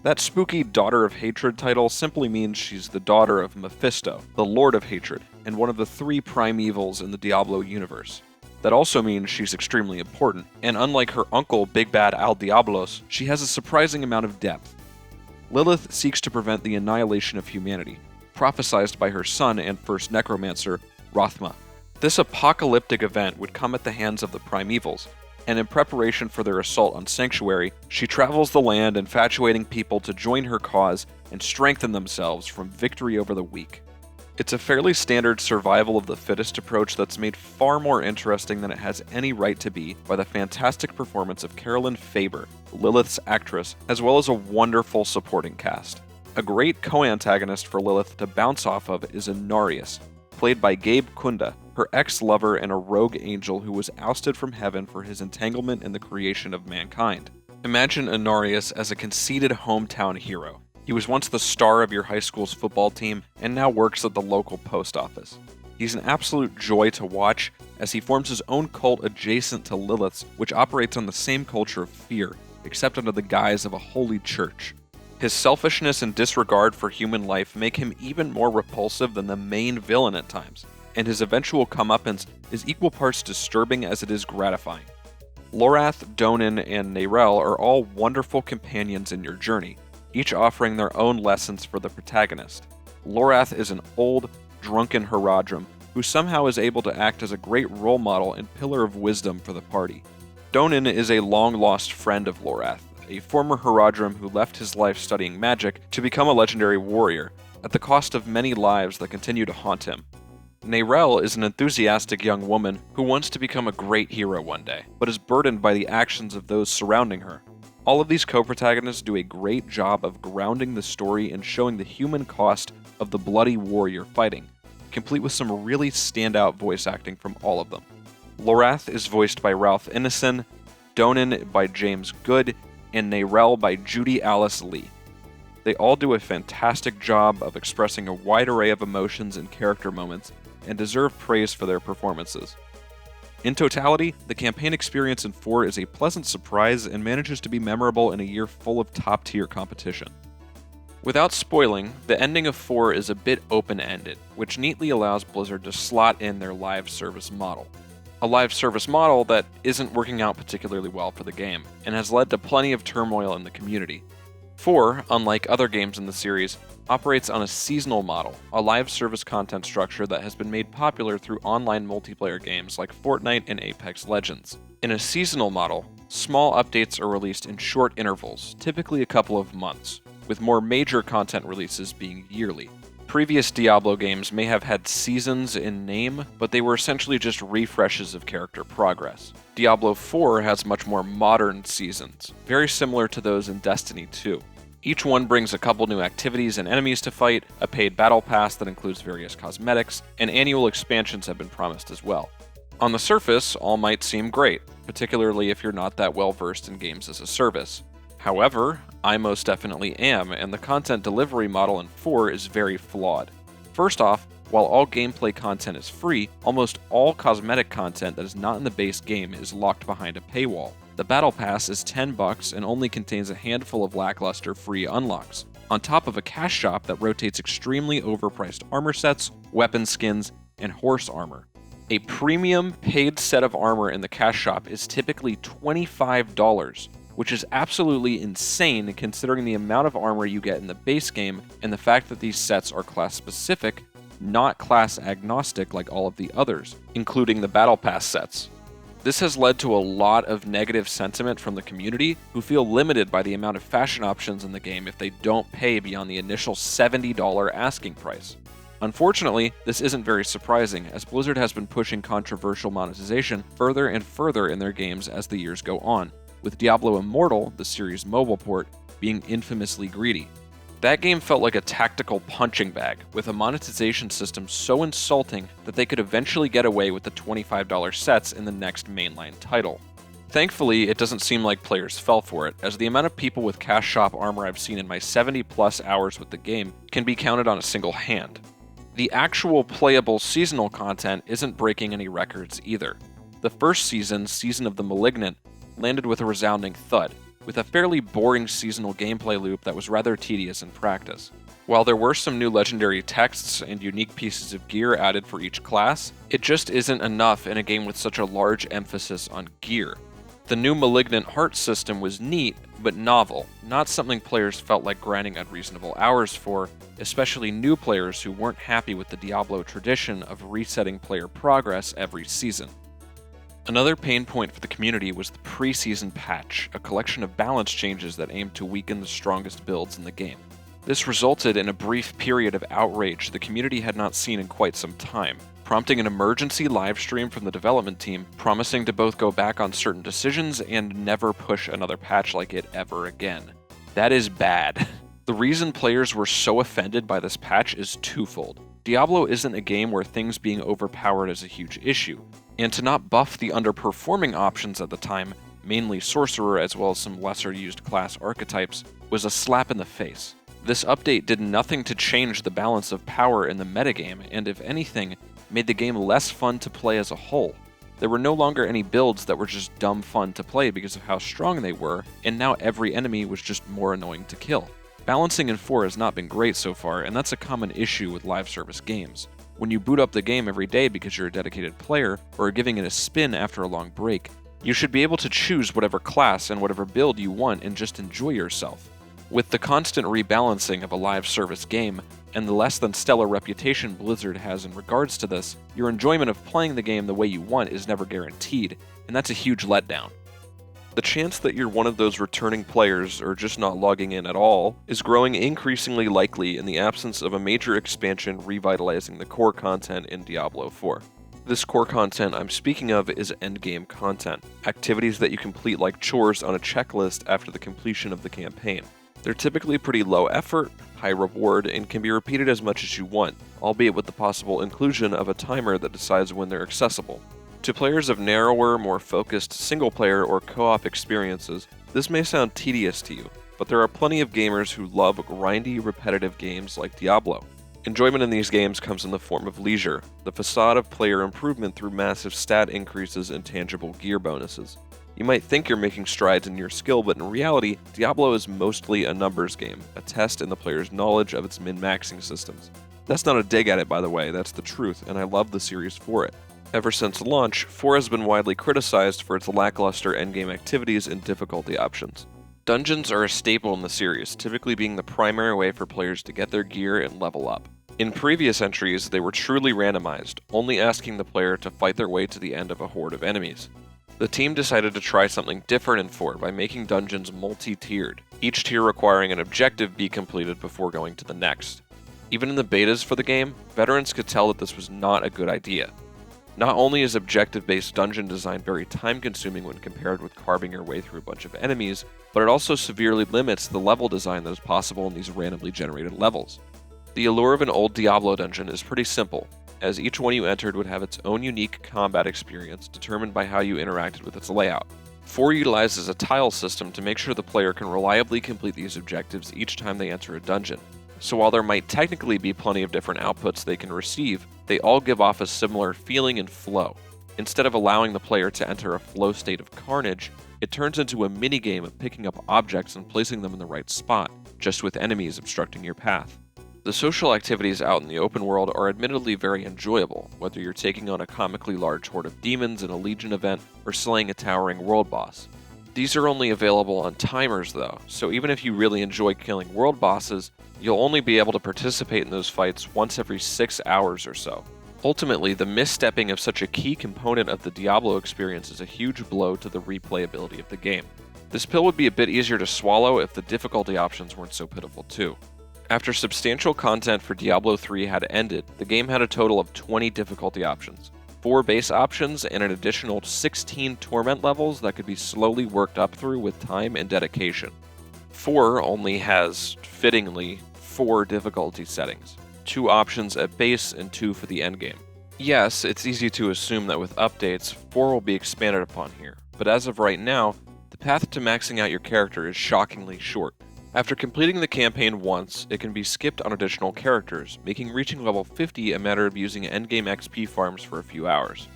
That spooky Daughter of Hatred title simply means she's the daughter of Mephisto, the Lord of Hatred, and one of the 3 prime evils in the Diablo universe. That also means she's extremely important, and unlike her uncle Big Bad Al Diablos, she has a surprising amount of depth. Lilith seeks to prevent the annihilation of humanity, prophesied by her son and first necromancer, Rothma. This apocalyptic event would come at the hands of the primevals, and in preparation for their assault on Sanctuary, she travels the land infatuating people to join her cause and strengthen themselves from victory over the weak. It's a fairly standard survival of the fittest approach that's made far more interesting than it has any right to be by the fantastic performance of Carolyn Faber, Lilith's actress, as well as a wonderful supporting cast. A great co-antagonist for Lilith to bounce off of is Inarius, played by Gabe Kunda, her ex-lover and a rogue angel who was ousted from heaven for his entanglement in the creation of mankind. Imagine Inarius as a conceited hometown hero. He was once the star of your high school's football team and now works at the local post office. He's an absolute joy to watch as he forms his own cult adjacent to Lilith's, which operates on the same culture of fear, except under the guise of a holy church. His selfishness and disregard for human life make him even more repulsive than the main villain at times, and his eventual comeuppance is equal parts disturbing as it is gratifying. Lorath, Donin, and Neal are all wonderful companions in your journey, each offering their own lessons for the protagonist. Lorath is an old, drunken Haradrim who somehow is able to act as a great role model and pillar of wisdom for the party. Donin is a long-lost friend of Lorath, a former Haradrim who left his life studying magic to become a legendary warrior, at the cost of many lives that continue to haunt him. Neal is an enthusiastic young woman who wants to become a great hero one day, but is burdened by the actions of those surrounding her. All of these co-protagonists do a great job of grounding the story and showing the human cost of the bloody war you're fighting, complete with some really standout voice acting from all of them. Lorath is voiced by Ralph Ineson, Donin by James Good, and Neal by Judy Alice Lee. They all do a fantastic job of expressing a wide array of emotions and character moments, and deserve praise for their performances. In totality, the campaign experience in 4 is a pleasant surprise and manages to be memorable in a year full of top-tier competition. Without spoiling, the ending of 4 is a bit open-ended, which neatly allows Blizzard to slot in their live service model. A live service model that isn't working out particularly well for the game, and has led to plenty of turmoil in the community. 4, unlike other games in the series, operates on a seasonal model, a live service content structure that has been made popular through online multiplayer games like Fortnite and Apex Legends. In a seasonal model, small updates are released in short intervals, typically a couple of months, with more major content releases being yearly. Previous Diablo games may have had seasons in name, but they were essentially just refreshes of character progress. Diablo IV has much more modern seasons, very similar to those in Destiny 2. Each one brings a couple new activities and enemies to fight, a paid battle pass that includes various cosmetics, and annual expansions have been promised as well. On the surface, all might seem great, particularly if you're not that well versed in games as a service. However, I most definitely am, and the content delivery model in 4 is very flawed. First off, while all gameplay content is free, almost all cosmetic content that is not in the base game is locked behind a paywall. The Battle Pass is $10 and only contains a handful of lackluster free unlocks, on top of a cash shop that rotates extremely overpriced armor sets, weapon skins, and horse armor. A premium paid set of armor in the cash shop is typically $25, which is absolutely insane considering the amount of armor you get in the base game and the fact that these sets are class specific, not class agnostic like all of the others, including the Battle Pass sets. This has led to a lot of negative sentiment from the community, who feel limited by the amount of fashion options in the game if they don't pay beyond the initial $70 asking price. Unfortunately, this isn't very surprising, as Blizzard has been pushing controversial monetization further and further in their games as the years go on, with Diablo Immortal, the series' mobile port, being infamously greedy. That game felt like a tactical punching bag, with a monetization system so insulting that they could eventually get away with the $25 sets in the next mainline title. Thankfully, it doesn't seem like players fell for it, as the amount of people with cash shop armor I've seen in my 70+ hours with the game can be counted on a single hand. The actual playable seasonal content isn't breaking any records either. The first season, Season of the Malignant, landed with a resounding thud, with a fairly boring seasonal gameplay loop that was rather tedious in practice. While there were some new legendary texts and unique pieces of gear added for each class, it just isn't enough in a game with such a large emphasis on gear. The new Malignant Heart system was neat, but novel, not something players felt like grinding unreasonable hours for, especially new players who weren't happy with the Diablo tradition of resetting player progress every season. Another pain point for the community was the pre-season patch, a collection of balance changes that aimed to weaken the strongest builds in the game. This resulted in a brief period of outrage the community had not seen in quite some time, prompting an emergency livestream from the development team, promising to both go back on certain decisions and never push another patch like it ever again. That is bad. The reason players were so offended by this patch is twofold. Diablo isn't a game where things being overpowered is a huge issue, and to not buff the underperforming options at the time, mainly Sorcerer as well as some lesser used class archetypes, was a slap in the face. This update did nothing to change the balance of power in the metagame, and if anything, made the game less fun to play as a whole. There were no longer any builds that were just dumb fun to play because of how strong they were, and now every enemy was just more annoying to kill. Balancing in 4 has not been great so far, and that's a common issue with live service games. When you boot up the game every day because you're a dedicated player, or are giving it a spin after a long break, you should be able to choose whatever class and whatever build you want and just enjoy yourself. With the constant rebalancing of a live service game, and the less than stellar reputation Blizzard has in regards to this, your enjoyment of playing the game the way you want is never guaranteed, and that's a huge letdown. The chance that you're one of those returning players, or just not logging in at all, is growing increasingly likely in the absence of a major expansion revitalizing the core content in Diablo IV. This core content I'm speaking of is endgame content, activities that you complete like chores on a checklist after the completion of the campaign. They're typically pretty low effort, high reward, and can be repeated as much as you want, albeit with the possible inclusion of a timer that decides when they're accessible. To players of narrower, more focused single-player or co-op experiences, this may sound tedious to you, but there are plenty of gamers who love grindy, repetitive games like Diablo. Enjoyment in these games comes in the form of leisure, the facade of player improvement through massive stat increases and tangible gear bonuses. You might think you're making strides in your skill, but in reality, Diablo is mostly a numbers game, a test in the player's knowledge of its min-maxing systems. That's not a dig at it, by the way, that's the truth, and I love the series for it. Ever since launch, 4 has been widely criticized for its lackluster endgame activities and difficulty options. Dungeons are a staple in the series, typically being the primary way for players to get their gear and level up. In previous entries, they were truly randomized, only asking the player to fight their way to the end of a horde of enemies. The team decided to try something different in 4 by making dungeons multi-tiered, each tier requiring an objective be completed before going to the next. Even in the betas for the game, veterans could tell that this was not a good idea. Not only is objective-based dungeon design very time-consuming when compared with carving your way through a bunch of enemies, but it also severely limits the level design that is possible in these randomly generated levels. The allure of an old Diablo dungeon is pretty simple, as each one you entered would have its own unique combat experience determined by how you interacted with its layout. 4 utilizes a tile system to make sure the player can reliably complete these objectives each time they enter a dungeon. So while there might technically be plenty of different outputs they can receive, they all give off a similar feeling and flow. Instead of allowing the player to enter a flow state of carnage, it turns into a minigame of picking up objects and placing them in the right spot, just with enemies obstructing your path. The social activities out in the open world are admittedly very enjoyable, whether you're taking on a comically large horde of demons in a Legion event or slaying a towering world boss. These are only available on timers though, so even if you really enjoy killing world bosses, you'll only be able to participate in those fights once every 6 hours or so. Ultimately, the misstepping of such a key component of the Diablo experience is a huge blow to the replayability of the game. This pill would be a bit easier to swallow if the difficulty options weren't so pitiful too. After substantial content for Diablo III had ended, the game had a total of 20 difficulty options, 4 base options, and an additional 16 torment levels that could be slowly worked up through with time and dedication. 4 only has, fittingly, 4 difficulty settings, 2 options at base and 2 for the endgame. Yes, it's easy to assume that with updates, 4 will be expanded upon here, but as of right now, the path to maxing out your character is shockingly short. After completing the campaign once, it can be skipped on additional characters, making reaching level 50 a matter of using endgame XP farms for a few hours.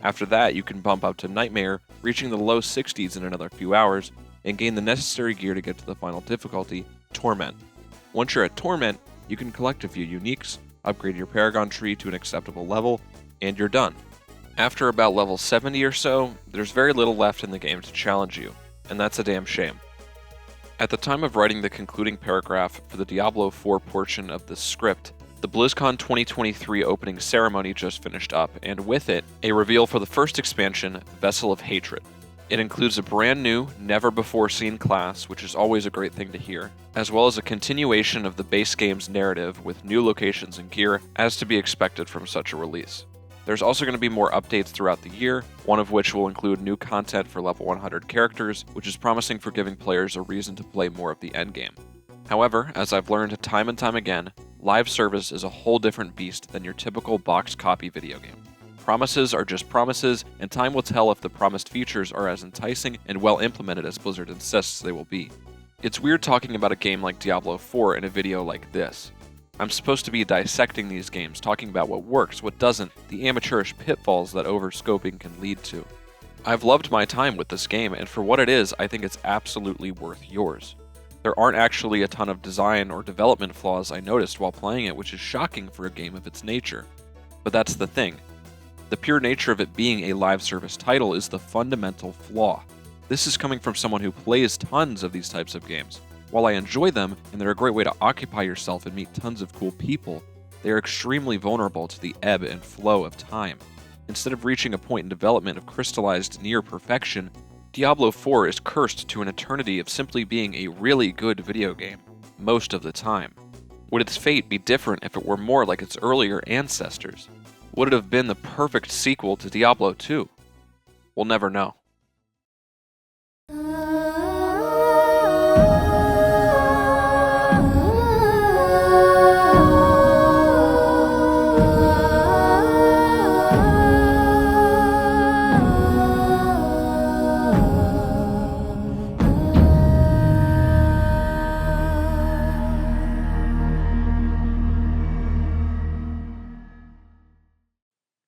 After that, you can bump up to Nightmare, reaching the low 60s in another few hours, and gain the necessary gear to get to the final difficulty, Torment. Once you're at Torment, you can collect a few uniques, upgrade your Paragon tree to an acceptable level, and you're done. After about level 70 or so, there's very little left in the game to challenge you, and that's a damn shame. At the time of writing the concluding paragraph for the Diablo IV portion of this script, the BlizzCon 2023 opening ceremony just finished up, and with it, a reveal for the first expansion, Vessel of Hatred. It includes a brand new, never-before-seen class, which is always a great thing to hear, as well as a continuation of the base game's narrative with new locations and gear, as to be expected from such a release. There's also going to be more updates throughout the year, one of which will include new content for level 100 characters, which is promising for giving players a reason to play more of the endgame. However, as I've learned time and time again, live service is a whole different beast than your typical boxed copy video game. Promises are just promises, and time will tell if the promised features are as enticing and well implemented as Blizzard insists they will be. It's weird talking about a game like Diablo IV in a video like this. I'm supposed to be dissecting these games, talking about what works, what doesn't, the amateurish pitfalls that overscoping can lead to. I've loved my time with this game, and for what it is, I think it's absolutely worth yours. There aren't actually a ton of design or development flaws I noticed while playing it, which is shocking for a game of its nature. But that's the thing. The pure nature of it being a live service title is the fundamental flaw. This is coming from someone who plays tons of these types of games. While I enjoy them, and they're a great way to occupy yourself and meet tons of cool people, they are extremely vulnerable to the ebb and flow of time. Instead of reaching a point in development of crystallized near perfection, Diablo IV is cursed to an eternity of simply being a really good video game, most of the time. Would its fate be different if it were more like its earlier ancestors? Would it have been the perfect sequel to Diablo II? We'll never know.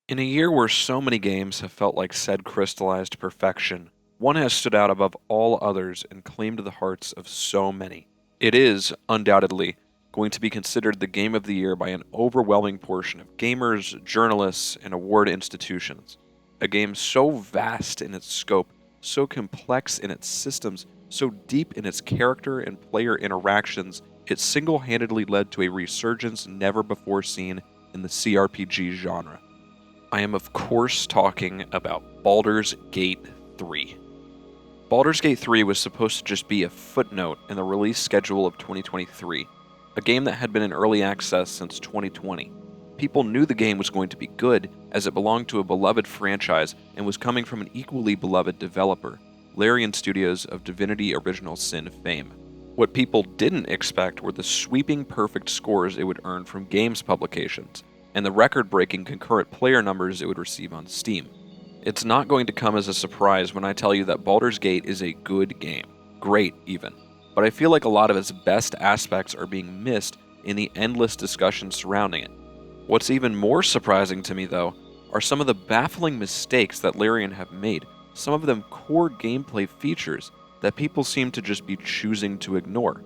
In a year where so many games have felt like said crystallized perfection, one has stood out above all others and claimed the hearts of so many. It is, undoubtedly, going to be considered the game of the year by an overwhelming portion of gamers, journalists, and award institutions. A game so vast in its scope, so complex in its systems, so deep in its character and player interactions, it single-handedly led to a resurgence never before seen in the CRPG genre. I am of course talking about Baldur's Gate 3. Baldur's Gate 3 was supposed to just be a footnote in the release schedule of 2023, a game that had been in early access since 2020. People knew the game was going to be good, as it belonged to a beloved franchise and was coming from an equally beloved developer, Larian Studios of Divinity Original Sin fame. What people didn't expect were the sweeping perfect scores it would earn from games publications, and the record-breaking concurrent player numbers it would receive on Steam. It's not going to come as a surprise when I tell you that Baldur's Gate is a good game. Great, even. But I feel like a lot of its best aspects are being missed in the endless discussion surrounding it. What's even more surprising to me, though, are some of the baffling mistakes that Larian have made, some of them core gameplay features that people seem to just be choosing to ignore.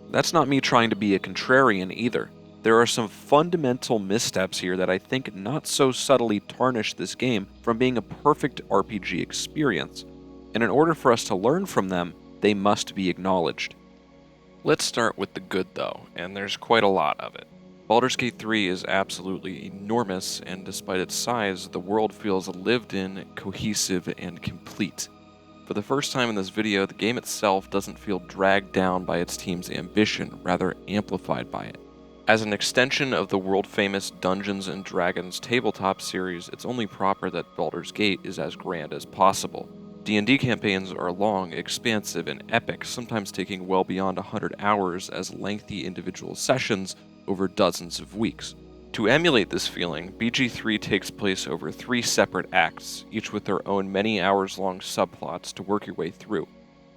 That's not me trying to be a contrarian either. There are some fundamental missteps here that I think not so subtly tarnish this game from being a perfect RPG experience, and in order for us to learn from them, they must be acknowledged. Let's start with the good though, and there's quite a lot of it. Baldur's Gate 3 is absolutely enormous, and despite its size, the world feels lived in, cohesive, and complete. For the first time in this video, the game itself doesn't feel dragged down by its team's ambition, rather amplified by it. As an extension of the world-famous Dungeons & Dragons tabletop series, it's only proper that Baldur's Gate is as grand as possible. D&D campaigns are long, expansive, and epic, sometimes taking well beyond 100 hours as lengthy individual sessions over dozens of weeks. To emulate this feeling, BG3 takes place over 3 separate acts, each with their own many hours-long subplots to work your way through.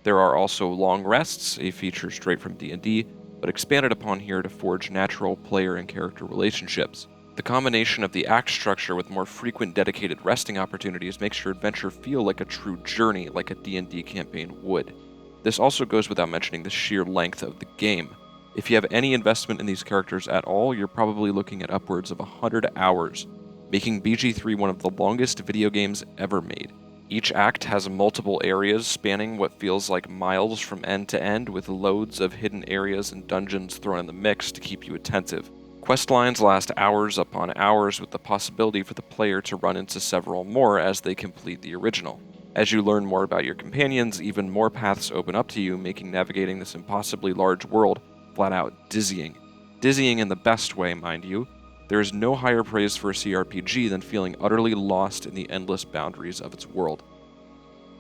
There are also long rests, a feature straight from D&D, but expanded upon here to forge natural player and character relationships. The combination of the act structure with more frequent dedicated resting opportunities makes your adventure feel like a true journey, like a D&D campaign would. This also goes without mentioning the sheer length of the game. If you have any investment in these characters at all, you're probably looking at upwards of 100 hours, making BG3 one of the longest video games ever made. Each act has multiple areas spanning what feels like miles from end to end, with loads of hidden areas and dungeons thrown in the mix to keep you attentive. Quest lines last hours upon hours, with the possibility for the player to run into several more as they complete the original. As you learn more about your companions, even more paths open up to you, making navigating this impossibly large world flat out dizzying. Dizzying in the best way, mind you. There is no higher praise for a CRPG than feeling utterly lost in the endless boundaries of its world.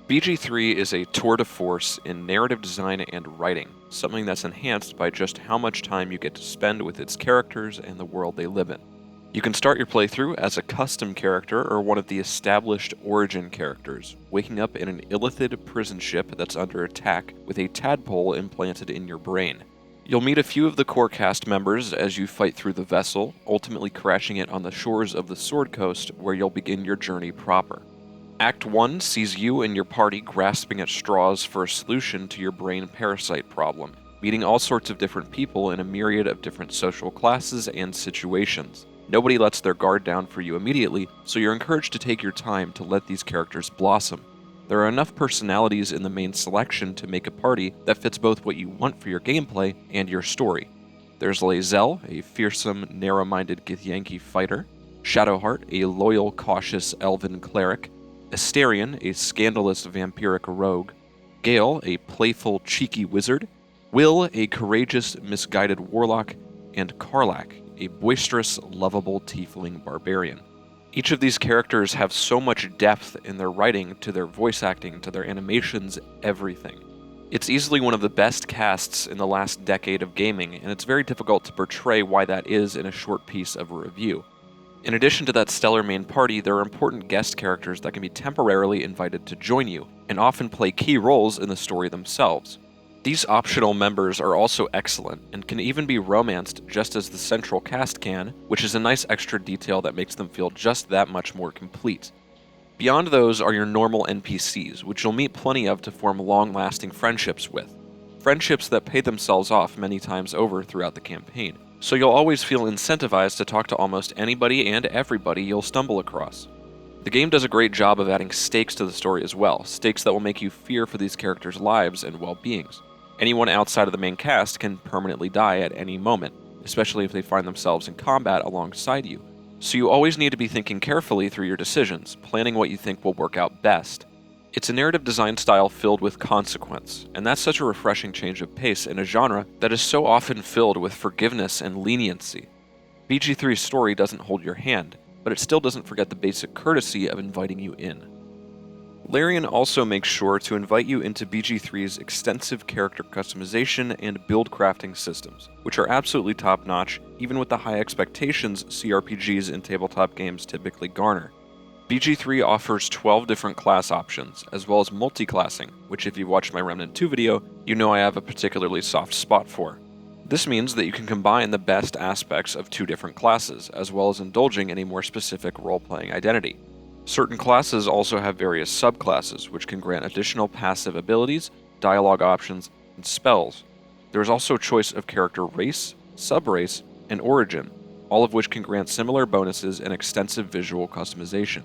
BG3 is a tour de force in narrative design and writing, something that's enhanced by just how much time you get to spend with its characters and the world they live in. You can start your playthrough as a custom character or one of the established origin characters, waking up in an Illithid prison ship that's under attack with a tadpole implanted in your brain. You'll meet a few of the core cast members as you fight through the vessel, ultimately crashing it on the shores of the Sword Coast, where you'll begin your journey proper. Act 1 sees you and your party grasping at straws for a solution to your brain parasite problem, meeting all sorts of different people in a myriad of different social classes and situations. Nobody lets their guard down for you immediately, so you're encouraged to take your time to let these characters blossom. There are enough personalities in the main selection to make a party that fits both what you want for your gameplay and your story. There's Lae'zel, a fearsome, narrow-minded Githyanki fighter; Shadowheart, a loyal, cautious elven cleric; Asterion, a scandalous vampiric rogue; Gale, a playful, cheeky wizard; Will, a courageous, misguided warlock; and Karlach, a boisterous, lovable tiefling barbarian. Each of these characters have so much depth in their writing, to their voice acting, to their animations, everything. It's easily one of the best casts in the last decade of gaming, and it's very difficult to portray why that is in a short piece of a review. In addition to that stellar main party, there are important guest characters that can be temporarily invited to join you, and often play key roles in the story themselves. These optional members are also excellent, and can even be romanced just as the central cast can, which is a nice extra detail that makes them feel just that much more complete. Beyond those are your normal NPCs, which you'll meet plenty of to form long-lasting friendships with. Friendships that pay themselves off many times over throughout the campaign, so you'll always feel incentivized to talk to almost anybody and everybody you'll stumble across. The game does a great job of adding stakes to the story as well, stakes that will make you fear for these characters' lives and well-beings. Anyone outside of the main cast can permanently die at any moment, especially if they find themselves in combat alongside you. So you always need to be thinking carefully through your decisions, planning what you think will work out best. It's a narrative design style filled with consequence, and that's such a refreshing change of pace in a genre that is so often filled with forgiveness and leniency. BG3's story doesn't hold your hand, but it still doesn't forget the basic courtesy of inviting you in. Larian also makes sure to invite you into BG3's extensive character customization and build crafting systems, which are absolutely top-notch, even with the high expectations CRPGs and tabletop games typically garner. BG3 offers 12 different class options, as well as multi-classing, which if you've watched my Remnant 2 video, you know I have a particularly soft spot for. This means that you can combine the best aspects of 2 different classes, as well as indulging in a more specific role-playing identity. Certain classes also have various subclasses, which can grant additional passive abilities, dialogue options, and spells. There is also choice of character race, subrace, and origin, all of which can grant similar bonuses and extensive visual customization.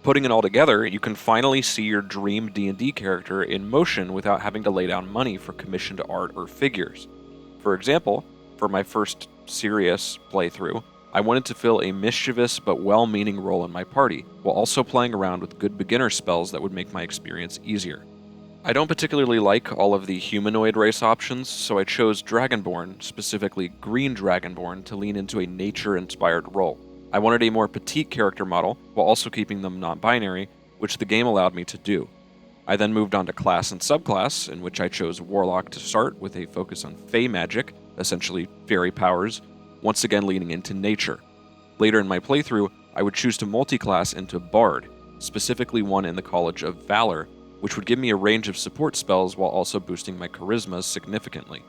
Putting it all together, you can finally see your dream D&D character in motion without having to lay down money for commissioned art or figures. For example, for my first serious playthrough, I wanted to fill a mischievous but well-meaning role in my party, while also playing around with good beginner spells that would make my experience easier. I don't particularly like all of the humanoid race options, so I chose Dragonborn, specifically Green Dragonborn, to lean into a nature-inspired role. I wanted a more petite character model, while also keeping them non-binary, which the game allowed me to do. I then moved on to class and subclass, in which I chose Warlock to start with a focus on Fey magic, essentially fairy powers, once again leaning into nature. Later in my playthrough, I would choose to multi-class into Bard, specifically one in the College of Valor, which would give me a range of support spells while also boosting my charisma significantly.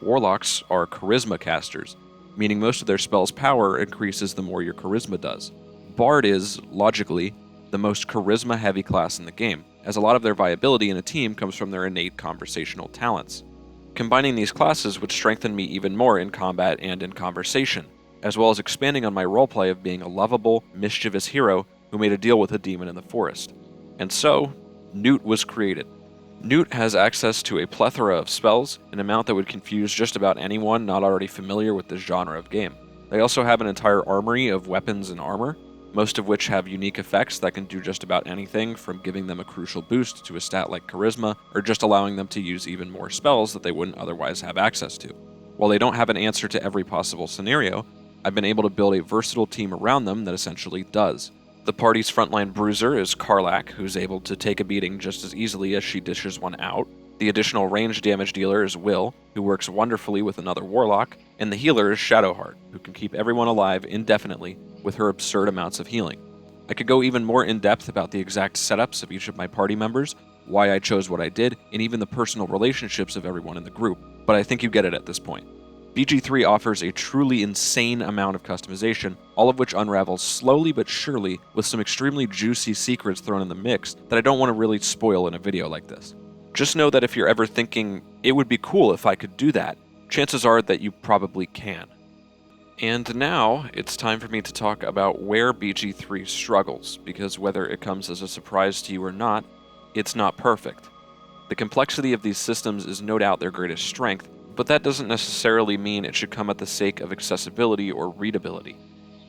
Warlocks are charisma casters, meaning most of their spells' power increases the more your charisma does. Bard is, logically, the most charisma-heavy class in the game, as a lot of their viability in a team comes from their innate conversational talents. Combining these classes would strengthen me even more in combat and in conversation, as well as expanding on my roleplay of being a lovable, mischievous hero who made a deal with a demon in the forest. And so, Newt was created. Newt has access to a plethora of spells, an amount that would confuse just about anyone not already familiar with this genre of game. They also have an entire armory of weapons and armor, most of which have unique effects that can do just about anything from giving them a crucial boost to a stat like Charisma, or just allowing them to use even more spells that they wouldn't otherwise have access to. While they don't have an answer to every possible scenario, I've been able to build a versatile team around them that essentially does. The party's frontline bruiser is Karlach, who's able to take a beating just as easily as she dishes one out. The additional range damage dealer is Will, who works wonderfully with another warlock, and the healer is Shadowheart, who can keep everyone alive indefinitely with her absurd amounts of healing. I could go even more in-depth about the exact setups of each of my party members, why I chose what I did, and even the personal relationships of everyone in the group, but I think you get it at this point. BG3 offers a truly insane amount of customization, all of which unravels slowly but surely with some extremely juicy secrets thrown in the mix that I don't want to really spoil in a video like this. Just know that if you're ever thinking, it would be cool if I could do that, chances are that you probably can. And now, it's time for me to talk about where BG3 struggles, because whether it comes as a surprise to you or not, it's not perfect. The complexity of these systems is no doubt their greatest strength, but that doesn't necessarily mean it should come at the sake of accessibility or readability.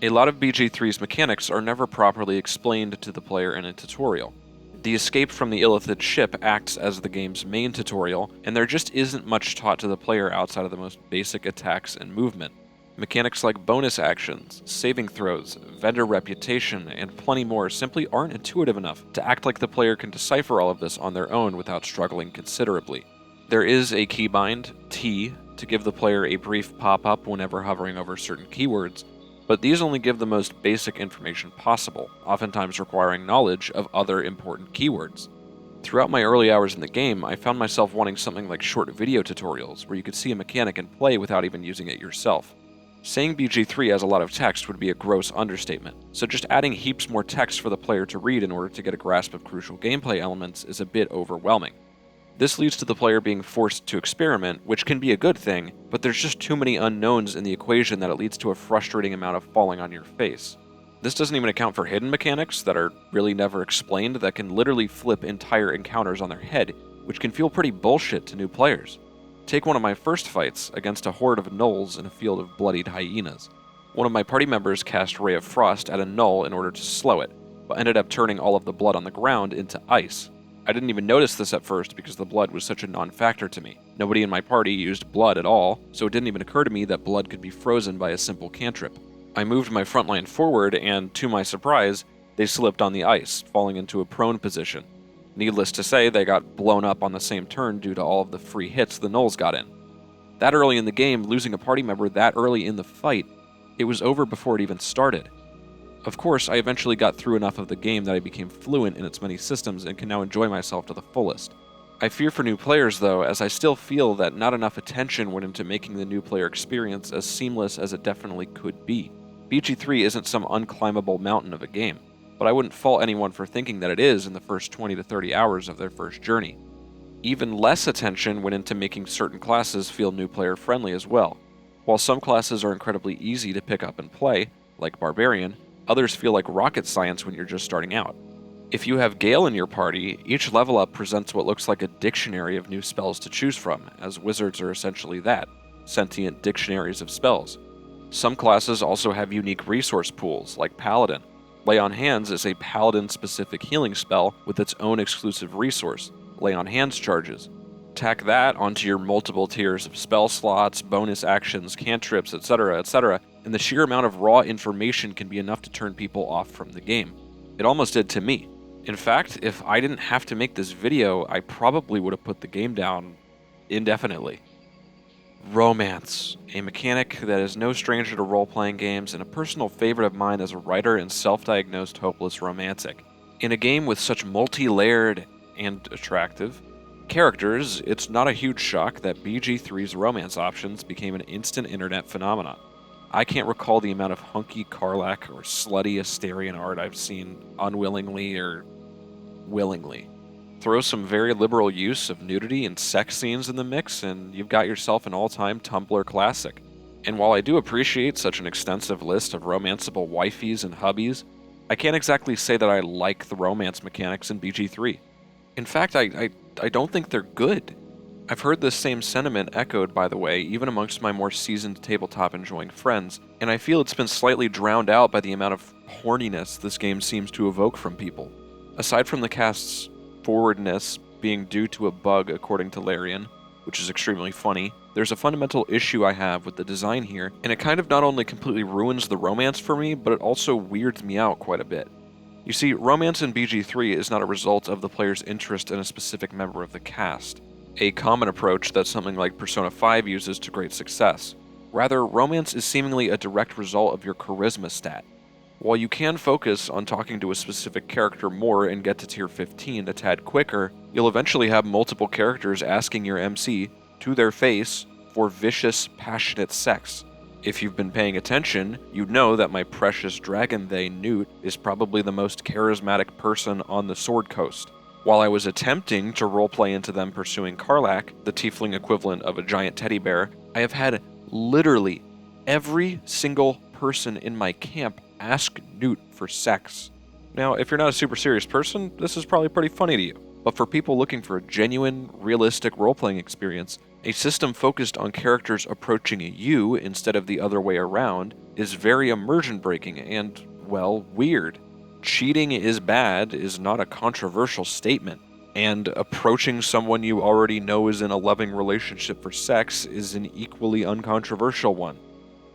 A lot of BG3's mechanics are never properly explained to the player in a tutorial. The escape from the Illithid ship acts as the game's main tutorial, and there just isn't much taught to the player outside of the most basic attacks and movement. Mechanics like bonus actions, saving throws, vendor reputation, and plenty more simply aren't intuitive enough to act like the player can decipher all of this on their own without struggling considerably. There is a keybind, T, to give the player a brief pop-up whenever hovering over certain keywords, but these only give the most basic information possible, oftentimes requiring knowledge of other important keywords. Throughout my early hours in the game, I found myself wanting something like short video tutorials, where you could see a mechanic in play without even using it yourself. Saying BG3 has a lot of text would be a gross understatement, so just adding heaps more text for the player to read in order to get a grasp of crucial gameplay elements is a bit overwhelming. This leads to the player being forced to experiment, which can be a good thing, but there's just too many unknowns in the equation that it leads to a frustrating amount of falling on your face. This doesn't even account for hidden mechanics that are really never explained that can literally flip entire encounters on their head, which can feel pretty bullshit to new players. Take one of my first fights against a horde of gnolls in a field of bloodied hyenas. One of my party members cast Ray of Frost at a gnoll in order to slow it, but ended up turning all of the blood on the ground into ice. I didn't even notice this at first because the blood was such a non-factor to me. Nobody in my party used blood at all, so it didn't even occur to me that blood could be frozen by a simple cantrip. I moved my front line forward and, to my surprise, they slipped on the ice, falling into a prone position. Needless to say, they got blown up on the same turn due to all of the free hits the gnolls got in. That early in the game, losing a party member that early in the fight, it was over before it even started. Of course, I eventually got through enough of the game that I became fluent in its many systems and can now enjoy myself to the fullest. I fear for new players though, as I still feel that not enough attention went into making the new player experience as seamless as it definitely could be. BG3 isn't some unclimbable mountain of a game, but I wouldn't fault anyone for thinking that it is in the first 20 to 30 hours of their first journey. Even less attention went into making certain classes feel new player friendly as well. While some classes are incredibly easy to pick up and play, like Barbarian, others feel like rocket science when you're just starting out. If you have Gale in your party, each level up presents what looks like a dictionary of new spells to choose from, as wizards are essentially that, sentient dictionaries of spells. Some classes also have unique resource pools, like Paladin. Lay on Hands is a Paladin-specific healing spell with its own exclusive resource, Lay on Hands charges. Tack that onto your multiple tiers of spell slots, bonus actions, cantrips, etc., and the sheer amount of raw information can be enough to turn people off from the game. It almost did to me. In fact, if I didn't have to make this video, I probably would have put the game down indefinitely. Romance, a mechanic that is no stranger to role-playing games and a personal favorite of mine as a writer and self-diagnosed hopeless romantic. In a game with such multi-layered and attractive characters, it's not a huge shock that BG3's romance options became an instant internet phenomenon. I can't recall the amount of hunky Karlach or slutty Asterian art I've seen unwillingly or willingly. Throw some very liberal use of nudity and sex scenes in the mix, and you've got yourself an all-time Tumblr classic. And while I do appreciate such an extensive list of romanceable wifeys and hubbies, I can't exactly say that I like the romance mechanics in BG3. In fact, I don't think they're good. I've heard this same sentiment echoed, by the way, even amongst my more seasoned tabletop-enjoying friends, and I feel it's been slightly drowned out by the amount of horniness this game seems to evoke from people. Aside from the cast's forwardness being due to a bug, according to Larian, which is extremely funny, there's a fundamental issue I have with the design here, and it kind of not only completely ruins the romance for me, but it also weirds me out quite a bit. You see, romance in BG3 is not a result of the player's interest in a specific member of the cast, a common approach that something like Persona 5 uses to great success. Rather, romance is seemingly a direct result of your charisma stat. While you can focus on talking to a specific character more and get to tier 15 a tad quicker, you'll eventually have multiple characters asking your MC, to their face, for vicious, passionate sex. If you've been paying attention, you'd know that my precious dragon Newt is probably the most charismatic person on the Sword Coast. While I was attempting to roleplay into them pursuing Karlach, the tiefling equivalent of a giant teddy bear, I have had literally every single person in my camp ask Newt for sex. Now, if you're not a super serious person, this is probably pretty funny to you. But for people looking for a genuine, realistic role-playing experience, a system focused on characters approaching you instead of the other way around is very immersion-breaking and, well, weird. Cheating is bad is not a controversial statement, and approaching someone you already know is in a loving relationship for sex is an equally uncontroversial one.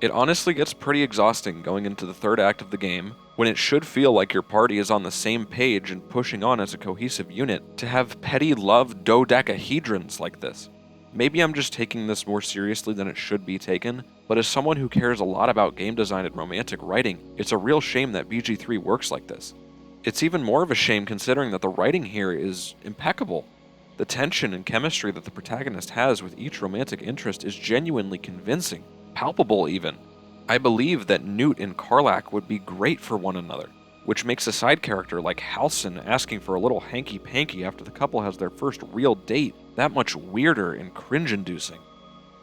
It honestly gets pretty exhausting going into the third act of the game, when it should feel like your party is on the same page and pushing on as a cohesive unit, to have petty love dodecahedrons like this. Maybe I'm just taking this more seriously than it should be taken, but as someone who cares a lot about game design and romantic writing, it's a real shame that BG3 works like this. It's even more of a shame considering that the writing here is impeccable. The tension and chemistry that the protagonist has with each romantic interest is genuinely convincing, palpable even. I believe that Newt and Karlach would be great for one another, which makes a side character like Halsin asking for a little hanky-panky after the couple has their first real date that much weirder and cringe-inducing.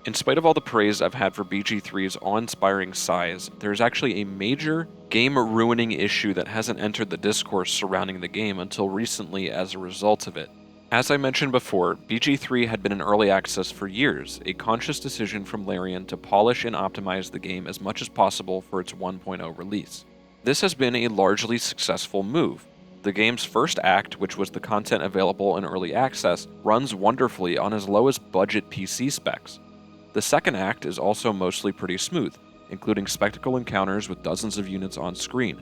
In spite of all the praise I've had for BG3's awe-inspiring size, there's actually a major game-ruining issue that hasn't entered the discourse surrounding the game until recently as a result of it. As I mentioned before, BG3 had been in early access for years, a conscious decision from Larian to polish and optimize the game as much as possible for its 1.0 release. This has been a largely successful move. The game's first act, which was the content available in early access, runs wonderfully on as low as budget PC specs. The second act is also mostly pretty smooth, including spectacle encounters with dozens of units on screen.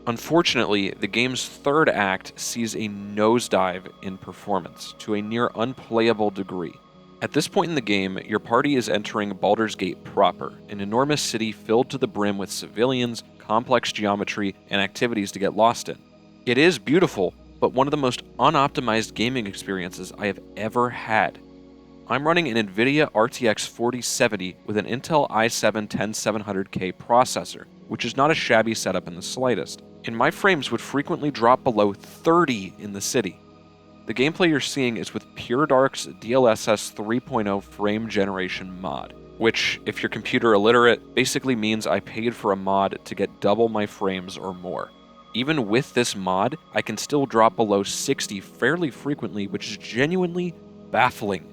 Unfortunately, the game's third act sees a nosedive in performance, to a near unplayable degree. At this point in the game, your party is entering Baldur's Gate proper, an enormous city filled to the brim with civilians, complex geometry and activities to get lost in. It is beautiful, but one of the most unoptimized gaming experiences I have ever had. I'm running an NVIDIA RTX 4070 with an Intel i7-10700K processor, which is not a shabby setup in the slightest, and my frames would frequently drop below 30 in the city. The gameplay you're seeing is with PureDark's DLSS 3.0 frame generation mod, which, if you're computer illiterate, basically means I paid for a mod to get double my frames or more. Even with this mod, I can still drop below 60 fairly frequently, which is genuinely baffling.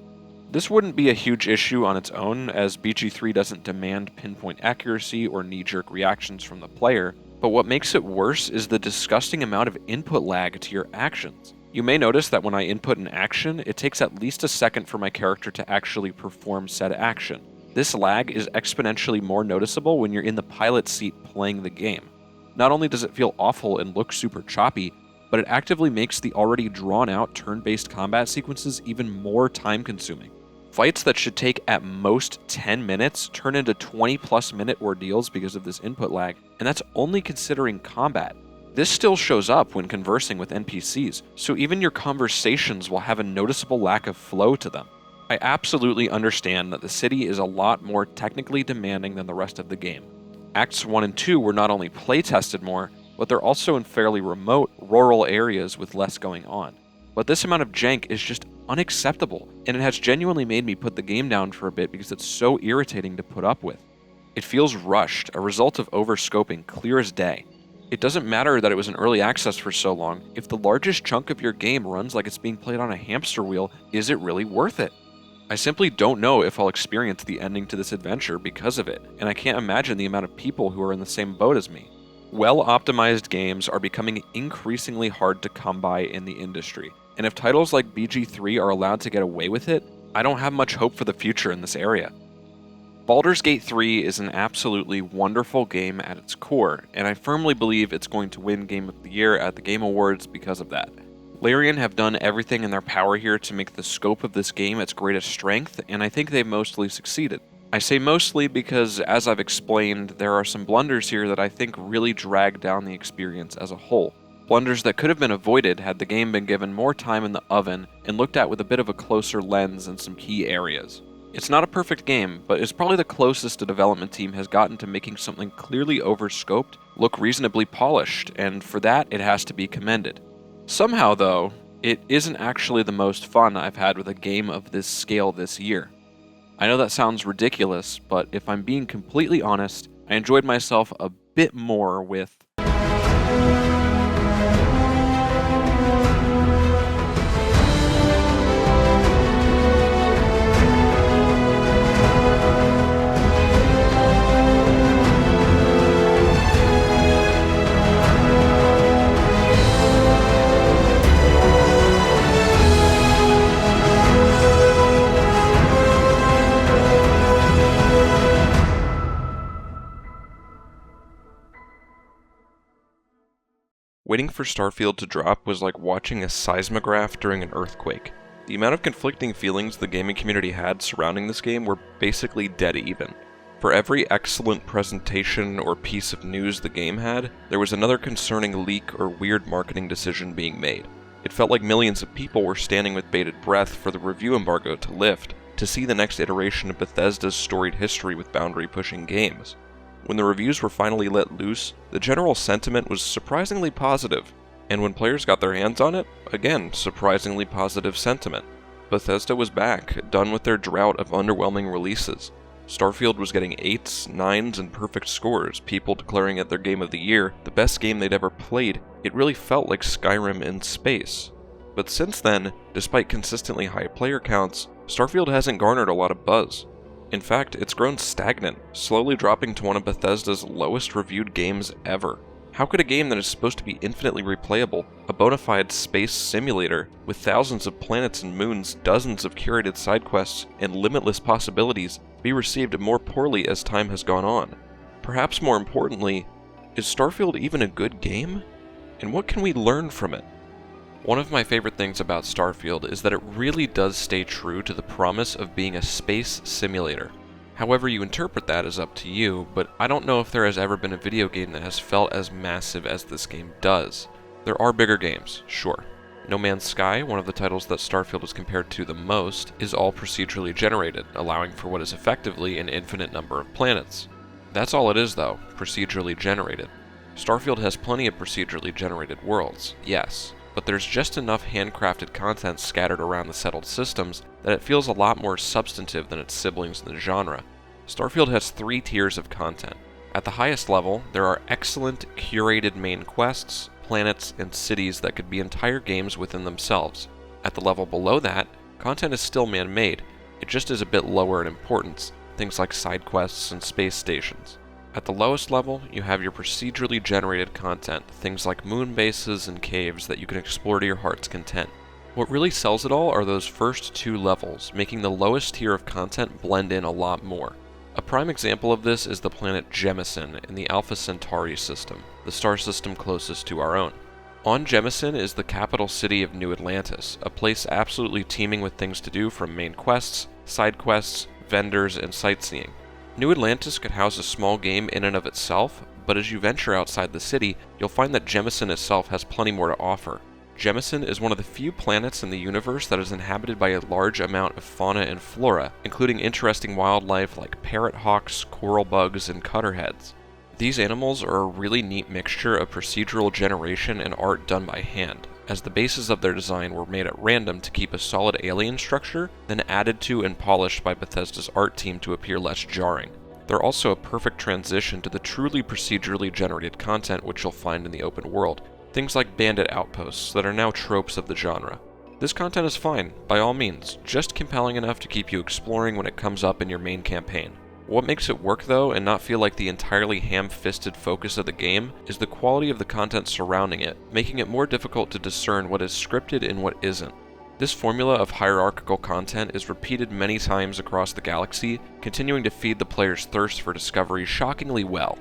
This wouldn't be a huge issue on its own, as BG3 doesn't demand pinpoint accuracy or knee-jerk reactions from the player, but what makes it worse is the disgusting amount of input lag to your actions. You may notice that when I input an action, it takes at least a second for my character to actually perform said action. This lag is exponentially more noticeable when you're in the pilot seat playing the game. Not only does it feel awful and look super choppy, but it actively makes the already drawn-out turn-based combat sequences even more time-consuming. Fights that should take at most 10 minutes turn into 20-plus minute ordeals because of this input lag, and that's only considering combat. This still shows up when conversing with NPCs, so even your conversations will have a noticeable lack of flow to them. I absolutely understand that the city is a lot more technically demanding than the rest of the game. Acts 1 and 2 were not only play-tested more, but they're also in fairly remote, rural areas with less going on. But this amount of jank is just unacceptable, and it has genuinely made me put the game down for a bit because it's so irritating to put up with. It feels rushed, a result of overscoping, clear as day. It doesn't matter that it was in early access for so long. If the largest chunk of your game runs like it's being played on a hamster wheel, is it really worth it? I simply don't know if I'll experience the ending to this adventure because of it, and I can't imagine the amount of people who are in the same boat as me. Well-optimized games are becoming increasingly hard to come by in the industry, and if titles like BG3 are allowed to get away with it, I don't have much hope for the future in this area. Baldur's Gate 3 is an absolutely wonderful game at its core, and I firmly believe it's going to win Game of the Year at the Game Awards because of that. Larian have done everything in their power here to make the scope of this game its greatest strength, and I think they've mostly succeeded. I say mostly because, as I've explained, there are some blunders here that I think really drag down the experience as a whole. Blunders that could have been avoided had the game been given more time in the oven and looked at with a bit of a closer lens in some key areas. It's not a perfect game, but it's probably the closest a development team has gotten to making something clearly overscoped look reasonably polished, and for that it has to be commended. Somehow, though, it isn't actually the most fun I've had with a game of this scale this year. I know that sounds ridiculous, but if I'm being completely honest, I enjoyed myself a bit more with Waiting for Starfield to drop was like watching a seismograph during an earthquake. The amount of conflicting feelings the gaming community had surrounding this game were basically dead even. For every excellent presentation or piece of news the game had, there was another concerning leak or weird marketing decision being made. It felt like millions of people were standing with bated breath for the review embargo to lift, to see the next iteration of Bethesda's storied history with boundary-pushing games. When the reviews were finally let loose, the general sentiment was surprisingly positive, and when players got their hands on it, again, surprisingly positive sentiment. Bethesda was back, done with their drought of underwhelming releases. Starfield was getting 8s, 9s, and perfect scores, people declaring it their game of the year, the best game they'd ever played. It really felt like Skyrim in space. But since then, despite consistently high player counts, Starfield hasn't garnered a lot of buzz. In fact, it's grown stagnant, slowly dropping to one of Bethesda's lowest reviewed games ever. How could a game that is supposed to be infinitely replayable, a bona fide space simulator, with thousands of planets and moons, dozens of curated side quests, and limitless possibilities, be received more poorly as time has gone on? Perhaps more importantly, is Starfield even a good game? And what can we learn from it? One of my favorite things about Starfield is that it really does stay true to the promise of being a space simulator. However you interpret that is up to you, but I don't know if there has ever been a video game that has felt as massive as this game does. There are bigger games, sure. No Man's Sky, one of the titles that Starfield is compared to the most, is all procedurally generated, allowing for what is effectively an infinite number of planets. That's all it is though, procedurally generated. Starfield has plenty of procedurally generated worlds, yes, but there's just enough handcrafted content scattered around the settled systems that it feels a lot more substantive than its siblings in the genre. Starfield has 3 tiers of content. At the highest level, there are excellent, curated main quests, planets, and cities that could be entire games within themselves. At the level below that, content is still man-made, it just is a bit lower in importance, things like side quests and space stations. At the lowest level, you have your procedurally generated content, things like moon bases and caves that you can explore to your heart's content. What really sells it all are those first 2 levels, making the lowest tier of content blend in a lot more. A prime example of this is the planet Jemison in the Alpha Centauri system, the star system closest to our own. On Jemison is the capital city of New Atlantis, a place absolutely teeming with things to do from main quests, side quests, vendors, and sightseeing. New Atlantis could house a small game in and of itself, but as you venture outside the city, you'll find that Jemison itself has plenty more to offer. Jemison is one of the few planets in the universe that is inhabited by a large amount of fauna and flora, including interesting wildlife like parrot hawks, coral bugs, and cutterheads. These animals are a really neat mixture of procedural generation and art done by hand, as the bases of their design were made at random to keep a solid alien structure, then added to and polished by Bethesda's art team to appear less jarring. They're also a perfect transition to the truly procedurally generated content which you'll find in the open world, things like bandit outposts that are now tropes of the genre. This content is fine, by all means, just compelling enough to keep you exploring when it comes up in your main campaign. What makes it work though, and not feel like the entirely ham-fisted focus of the game, is the quality of the content surrounding it, making it more difficult to discern what is scripted and what isn't. This formula of hierarchical content is repeated many times across the galaxy, continuing to feed the player's thirst for discovery shockingly well.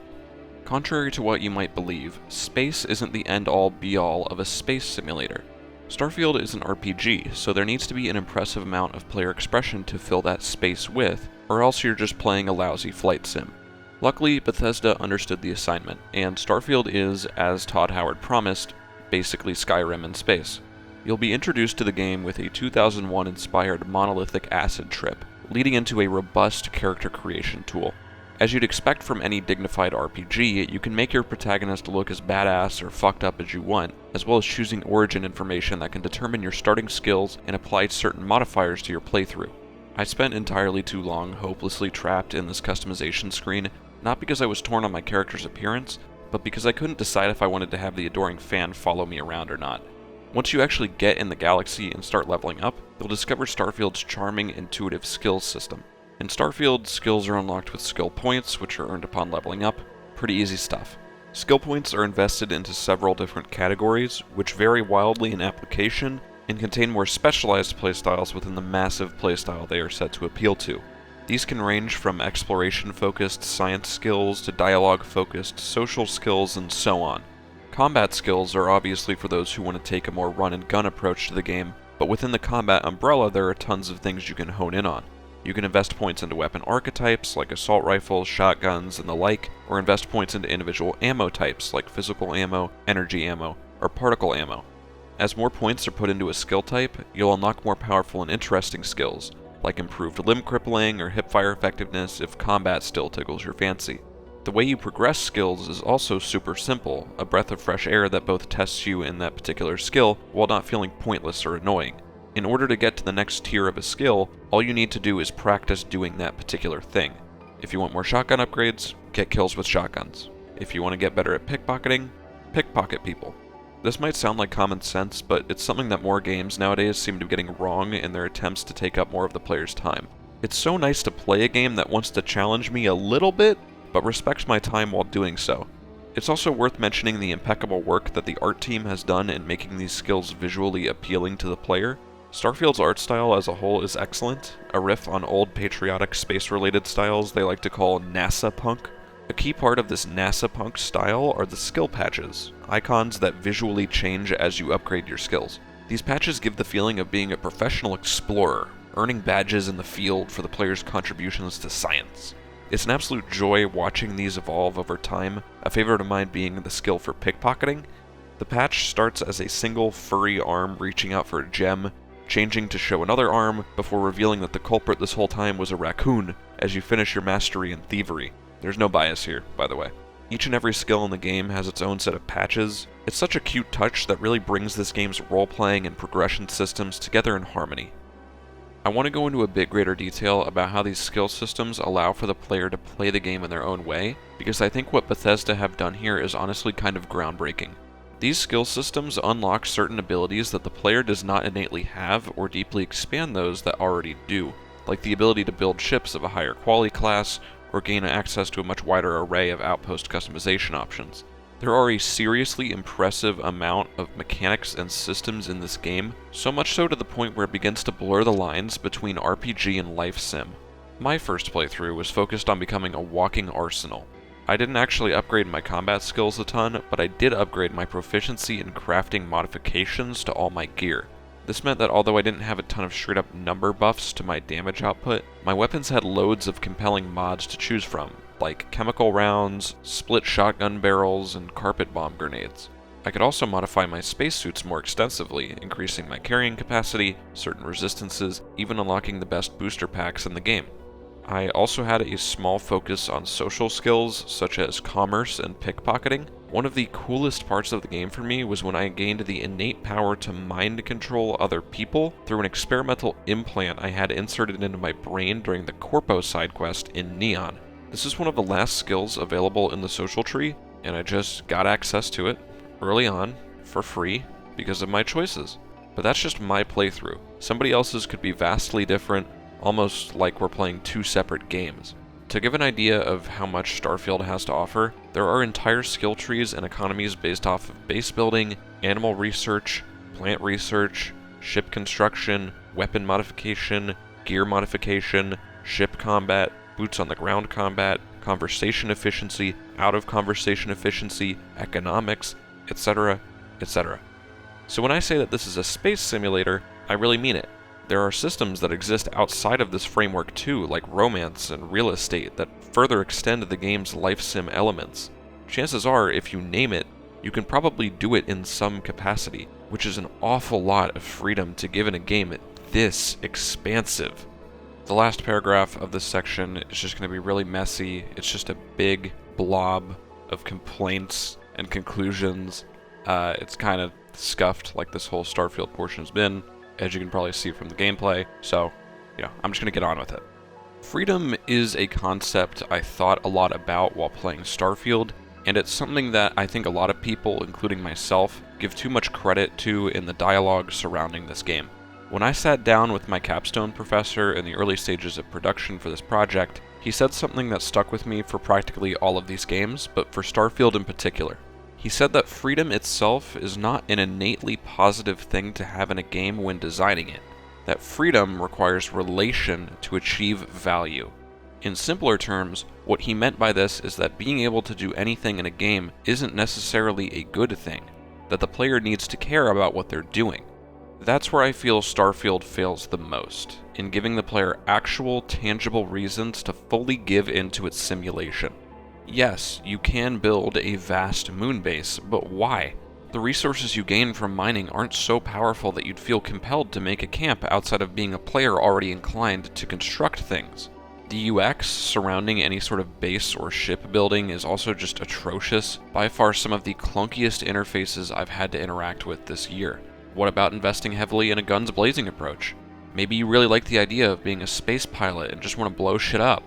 Contrary to what you might believe, space isn't the end-all be-all of a space simulator. Starfield is an RPG, so there needs to be an impressive amount of player expression to fill that space with, or else you're just playing a lousy flight sim. Luckily, Bethesda understood the assignment, and Starfield is, as Todd Howard promised, basically Skyrim in space. You'll be introduced to the game with a 2001-inspired monolithic acid trip, leading into a robust character creation tool. As you'd expect from any dignified RPG, you can make your protagonist look as badass or fucked up as you want, as well as choosing origin information that can determine your starting skills and apply certain modifiers to your playthrough. I spent entirely too long hopelessly trapped in this customization screen, not because I was torn on my character's appearance, but because I couldn't decide if I wanted to have the adoring fan follow me around or not. Once you actually get in the galaxy and start leveling up, you'll discover Starfield's charming, intuitive skills system. In Starfield, skills are unlocked with skill points, which are earned upon leveling up. Pretty easy stuff. Skill points are invested into several different categories, which vary wildly in application, and contain more specialized playstyles within the massive playstyle they are set to appeal to. These can range from exploration-focused science skills to dialogue-focused social skills, and so on. Combat skills are obviously for those who want to take a more run-and-gun approach to the game, but within the combat umbrella there are tons of things you can hone in on. You can invest points into weapon archetypes like assault rifles, shotguns, and the like, or invest points into individual ammo types like physical ammo, energy ammo, or particle ammo. As more points are put into a skill type, you'll unlock more powerful and interesting skills, like improved limb crippling or hipfire effectiveness if combat still tickles your fancy. The way you progress skills is also super simple, a breath of fresh air that both tests you in that particular skill while not feeling pointless or annoying. In order to get to the next tier of a skill, all you need to do is practice doing that particular thing. If you want more shotgun upgrades, get kills with shotguns. If you want to get better at pickpocketing, pickpocket people. This might sound like common sense, but it's something that more games nowadays seem to be getting wrong in their attempts to take up more of the player's time. It's so nice to play a game that wants to challenge me a little bit, but respects my time while doing so. It's also worth mentioning the impeccable work that the art team has done in making these skills visually appealing to the player. Starfield's art style as a whole is excellent, a riff on old patriotic space-related styles they like to call NASA punk. A key part of this NASA punk style are the skill patches, icons that visually change as you upgrade your skills. These patches give the feeling of being a professional explorer, earning badges in the field for the player's contributions to science. It's an absolute joy watching these evolve over time, a favorite of mine being the skill for pickpocketing. The patch starts as a single furry arm reaching out for a gem, changing to show another arm, before revealing that the culprit this whole time was a raccoon as you finish your mastery in thievery. There's no bias here, by the way. Each and every skill in the game has its own set of patches. It's such a cute touch that really brings this game's role-playing and progression systems together in harmony. I want to go into a bit greater detail about how these skill systems allow for the player to play the game in their own way, because I think what Bethesda have done here is honestly kind of groundbreaking. These skill systems unlock certain abilities that the player does not innately have or deeply expand those that already do, like the ability to build ships of a higher quality class, or gain access to a much wider array of outpost customization options. There are a seriously impressive amount of mechanics and systems in this game, so much so to the point where it begins to blur the lines between RPG and life sim. My first playthrough was focused on becoming a walking arsenal. I didn't actually upgrade my combat skills a ton, but I did upgrade my proficiency in crafting modifications to all my gear. This meant that although I didn't have a ton of straight up number buffs to my damage output, my weapons had loads of compelling mods to choose from, like chemical rounds, split shotgun barrels, and carpet bomb grenades. I could also modify my spacesuits more extensively, increasing my carrying capacity, certain resistances, even unlocking the best booster packs in the game. I also had a small focus on social skills such as commerce and pickpocketing. One of the coolest parts of the game for me was when I gained the innate power to mind control other people through an experimental implant I had inserted into my brain during the Corpo side quest in Neon. This is one of the last skills available in the social tree, and I just got access to it early on for free because of my choices. But that's just my playthrough. Somebody else's could be vastly different, almost like we're playing two separate games. To give an idea of how much Starfield has to offer, there are entire skill trees and economies based off of base building, animal research, plant research, ship construction, weapon modification, gear modification, ship combat, boots on the ground combat, conversation efficiency, out of conversation efficiency, economics, etc., etc. So when I say that this is a space simulator, I really mean it. There are systems that exist outside of this framework too, like romance and real estate, that further extend the game's life sim elements. Chances are, if you name it, you can probably do it in some capacity, which is an awful lot of freedom to give in a game this expansive. The last paragraph of this section is just going to be really messy. It's just a big blob of complaints and conclusions. It's kind of scuffed like this whole Starfield portion has been, as you can probably see from the gameplay, so, I'm just going to get on with it. Freedom is a concept I thought a lot about while playing Starfield, and it's something that I think a lot of people, including myself, give too much credit to in the dialogue surrounding this game. When I sat down with my capstone professor in the early stages of production for this project, he said something that stuck with me for practically all of these games, but for Starfield in particular. He said that freedom itself is not an innately positive thing to have in a game when designing it, that freedom requires relation to achieve value. In simpler terms, what he meant by this is that being able to do anything in a game isn't necessarily a good thing, that the player needs to care about what they're doing. That's where I feel Starfield fails the most, in giving the player actual, tangible reasons to fully give into its simulation. Yes, you can build a vast moon base, but why? The resources you gain from mining aren't so powerful that you'd feel compelled to make a camp outside of being a player already inclined to construct things. The UX surrounding any sort of base or ship building is also just atrocious, by far some of the clunkiest interfaces I've had to interact with this year. What about investing heavily in a guns blazing approach? Maybe you really like the idea of being a space pilot and just want to blow shit up.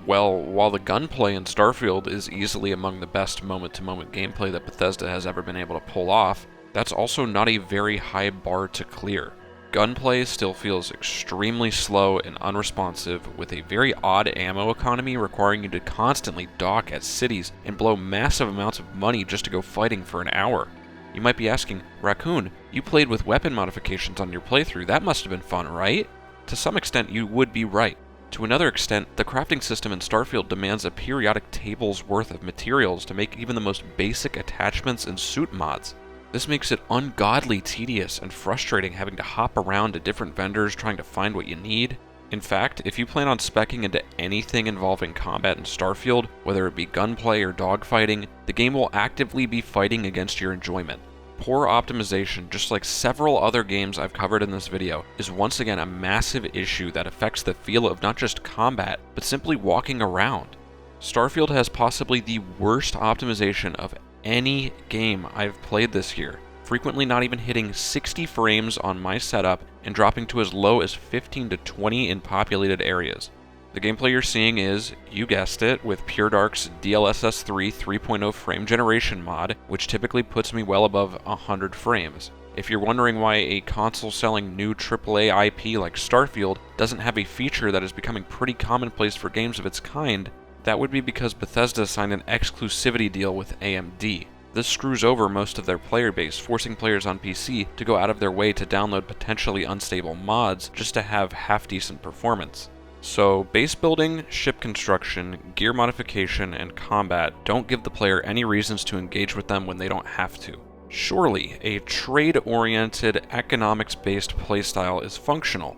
Well, while the gunplay in Starfield is easily among the best moment-to-moment gameplay that Bethesda has ever been able to pull off, that's also not a very high bar to clear. Gunplay still feels extremely slow and unresponsive, with a very odd ammo economy requiring you to constantly dock at cities and blow massive amounts of money just to go fighting for an hour. You might be asking, Raccoon, you played with weapon modifications on your playthrough, that must have been fun, right? To some extent, you would be right. To another extent, the crafting system in Starfield demands a periodic table's worth of materials to make even the most basic attachments and suit mods. This makes it ungodly tedious and frustrating having to hop around to different vendors trying to find what you need. In fact, if you plan on speccing into anything involving combat in Starfield, whether it be gunplay or dogfighting, the game will actively be fighting against your enjoyment. Poor optimization, just like several other games I've covered in this video, is once again a massive issue that affects the feel of not just combat, but simply walking around. Starfield has possibly the worst optimization of any game I've played this year, frequently not even hitting 60 frames on my setup and dropping to as low as 15 to 20 in populated areas. The gameplay you're seeing is, you guessed it, with PureDark's DLSS 3 3.0 frame generation mod, which typically puts me well above 100 frames. If you're wondering why a console-selling new AAA IP like Starfield doesn't have a feature that is becoming pretty commonplace for games of its kind, that would be because Bethesda signed an exclusivity deal with AMD. This screws over most of their player base, forcing players on PC to go out of their way to download potentially unstable mods just to have half-decent performance. So, base building, ship construction, gear modification, and combat don't give the player any reasons to engage with them when they don't have to. Surely, a trade-oriented, economics-based playstyle is functional.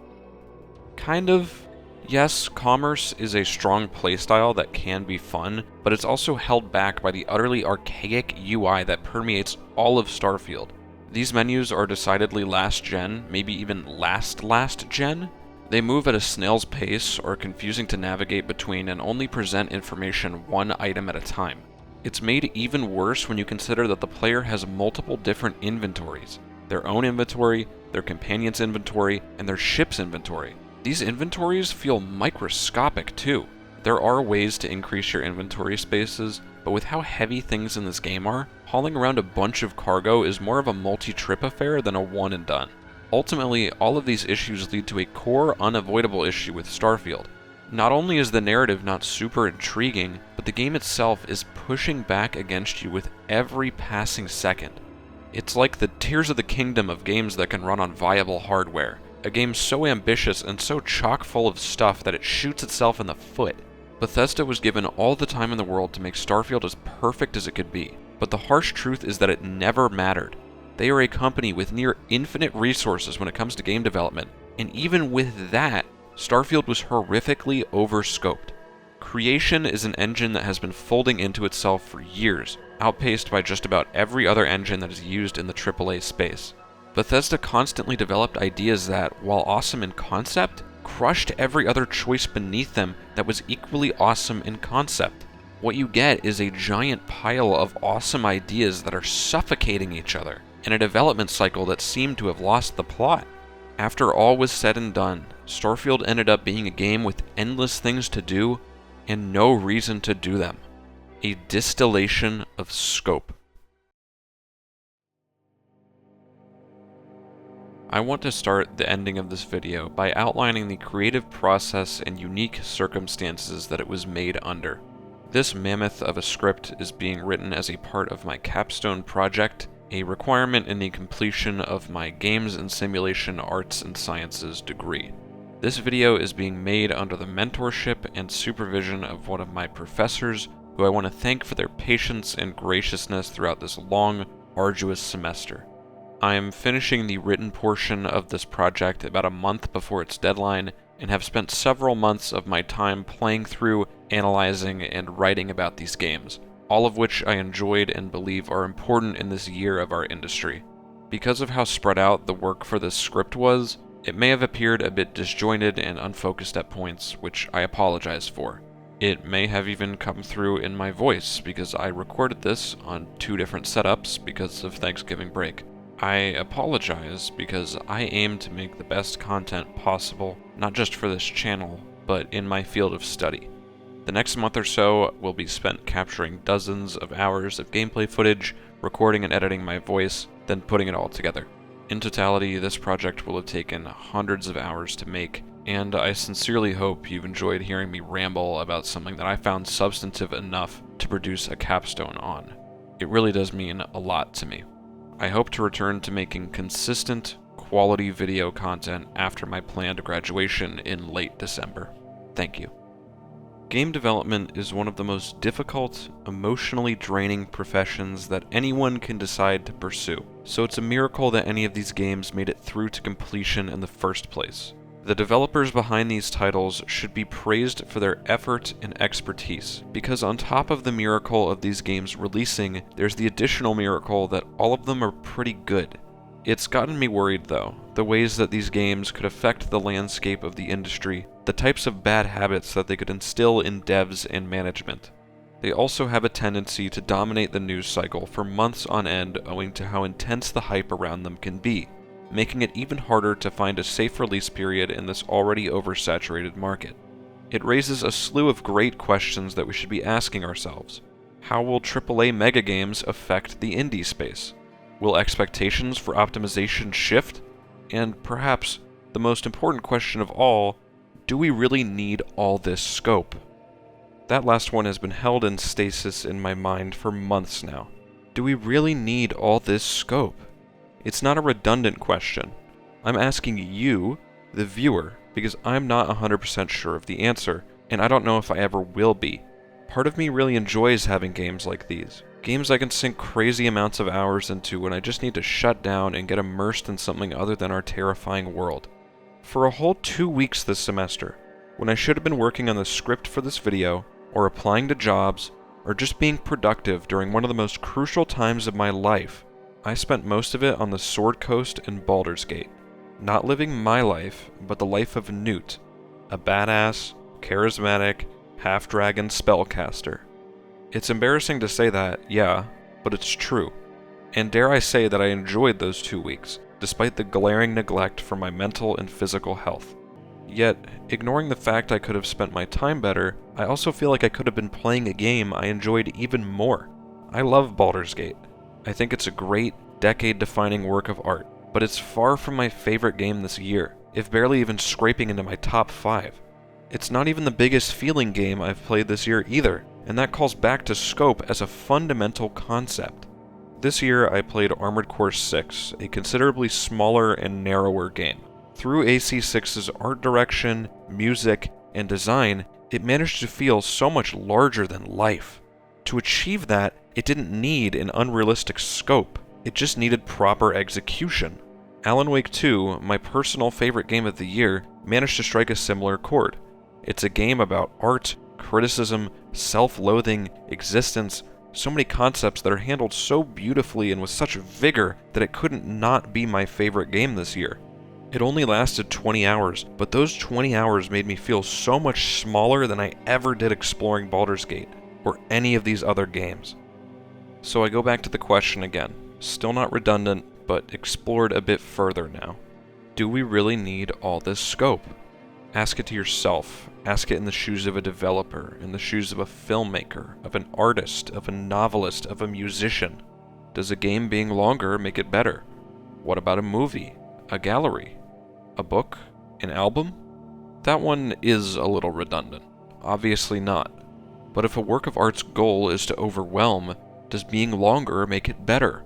Kind of. Yes, commerce is a strong playstyle that can be fun, but it's also held back by the utterly archaic UI that permeates all of Starfield. These menus are decidedly last-gen, maybe even last-gen. They move at a snail's pace, are confusing to navigate between, and only present information one item at a time. It's made even worse when you consider that the player has multiple different inventories. Their own inventory, their companion's inventory, and their ship's inventory. These inventories feel microscopic too. There are ways to increase your inventory spaces, but with how heavy things in this game are, hauling around a bunch of cargo is more of a multi-trip affair than a one and done. Ultimately, all of these issues lead to a core unavoidable issue with Starfield. Not only is the narrative not super intriguing, but the game itself is pushing back against you with every passing second. It's like the Tears of the Kingdom of games that can run on viable hardware. A game so ambitious and so chock full of stuff that it shoots itself in the foot. Bethesda was given all the time in the world to make Starfield as perfect as it could be, but the harsh truth is that it never mattered. They are a company with near infinite resources when it comes to game development, and even with that, Starfield was horrifically overscoped. Creation is an engine that has been folding into itself for years, outpaced by just about every other engine that is used in the AAA space. Bethesda constantly developed ideas that, while awesome in concept, crushed every other choice beneath them that was equally awesome in concept. What you get is a giant pile of awesome ideas that are suffocating each other, in a development cycle that seemed to have lost the plot. After all was said and done, Starfield ended up being a game with endless things to do, and no reason to do them. A distillation of scope. I want to start the ending of this video by outlining the creative process and unique circumstances that it was made under. This mammoth of a script is being written as a part of my capstone project, a requirement in the completion of my Games and Simulation Arts and Sciences degree. This video is being made under the mentorship and supervision of one of my professors, who I want to thank for their patience and graciousness throughout this long, arduous semester. I am finishing the written portion of this project about a month before its deadline, and have spent several months of my time playing through, analyzing, and writing about these games, all of which I enjoyed and believe are important in this year of our industry. Because of how spread out the work for this script was, it may have appeared a bit disjointed and unfocused at points, which I apologize for. It may have even come through in my voice, because I recorded this on 2 different setups because of Thanksgiving break. I apologize because I aim to make the best content possible, not just for this channel, but in my field of study. The next month or so will be spent capturing dozens of hours of gameplay footage, recording and editing my voice, then putting it all together. In totality, this project will have taken hundreds of hours to make, and I sincerely hope you've enjoyed hearing me ramble about something that I found substantive enough to produce a capstone on. It really does mean a lot to me. I hope to return to making consistent, quality video content after my planned graduation in late December. Thank you. Game development is one of the most difficult, emotionally draining professions that anyone can decide to pursue, so it's a miracle that any of these games made it through to completion in the first place. The developers behind these titles should be praised for their effort and expertise, because on top of the miracle of these games releasing, there's the additional miracle that all of them are pretty good. It's gotten me worried though, the ways that these games could affect the landscape of the industry, the types of bad habits that they could instill in devs and management. They also have a tendency to dominate the news cycle for months on end owing to how intense the hype around them can be, making it even harder to find a safe release period in this already oversaturated market. It raises a slew of great questions that we should be asking ourselves. How will AAA mega games affect the indie space? Will expectations for optimization shift? And perhaps the most important question of all, do we really need all this scope? That last one has been held in stasis in my mind for months now. Do we really need all this scope? It's not a redundant question. I'm asking you, the viewer, because I'm not 100% sure of the answer, and I don't know if I ever will be. Part of me really enjoys having games like these. Games I can sink crazy amounts of hours into when I just need to shut down and get immersed in something other than our terrifying world. For a whole 2 weeks this semester, when I should have been working on the script for this video, or applying to jobs, or just being productive during one of the most crucial times of my life, I spent most of it on the Sword Coast and Baldur's Gate, not living my life, but the life of Newt, a badass, charismatic, half-dragon spellcaster. It's embarrassing to say that, yeah, but it's true. And dare I say that I enjoyed those 2 weeks, despite the glaring neglect for my mental and physical health. Yet, ignoring the fact I could have spent my time better, I also feel like I could have been playing a game I enjoyed even more. I love Baldur's Gate. I think it's a great, decade-defining work of art, but it's far from my favorite game this year, if barely even scraping into my top 5. It's not even the biggest feeling game I've played this year either, and that calls back to scope as a fundamental concept. This year I played Armored Core 6, a considerably smaller and narrower game. Through AC6's art direction, music, and design, it managed to feel so much larger than life. To achieve that, it didn't need an unrealistic scope, it just needed proper execution. Alan Wake 2, my personal favorite game of the year, managed to strike a similar chord. It's a game about art, criticism, self-loathing, existence, so many concepts that are handled so beautifully and with such vigor that it couldn't not be my favorite game this year. It only lasted 20 hours, but those 20 hours made me feel so much smaller than I ever did exploring Baldur's Gate, or any of these other games. So I go back to the question again, still not redundant, but explored a bit further now. Do we really need all this scope? Ask it to yourself. Ask it in the shoes of a developer, in the shoes of a filmmaker, of an artist, of a novelist, of a musician. Does a game being longer make it better? What about a movie? A gallery? A book? An album? That one is a little redundant. Obviously not. But if a work of art's goal is to overwhelm, does being longer make it better?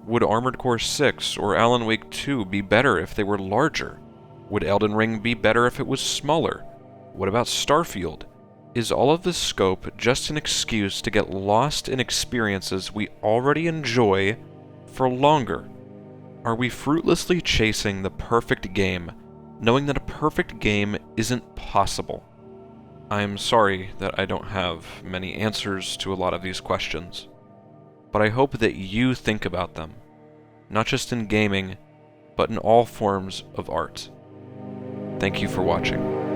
Would Armored Core 6 or Alan Wake 2 be better if they were larger? Would Elden Ring be better if it was smaller? What about Starfield? Is all of this scope just an excuse to get lost in experiences we already enjoy for longer? Are we fruitlessly chasing the perfect game, knowing that a perfect game isn't possible? I'm sorry that I don't have many answers to a lot of these questions, but I hope that you think about them, not just in gaming, but in all forms of art. Thank you for watching.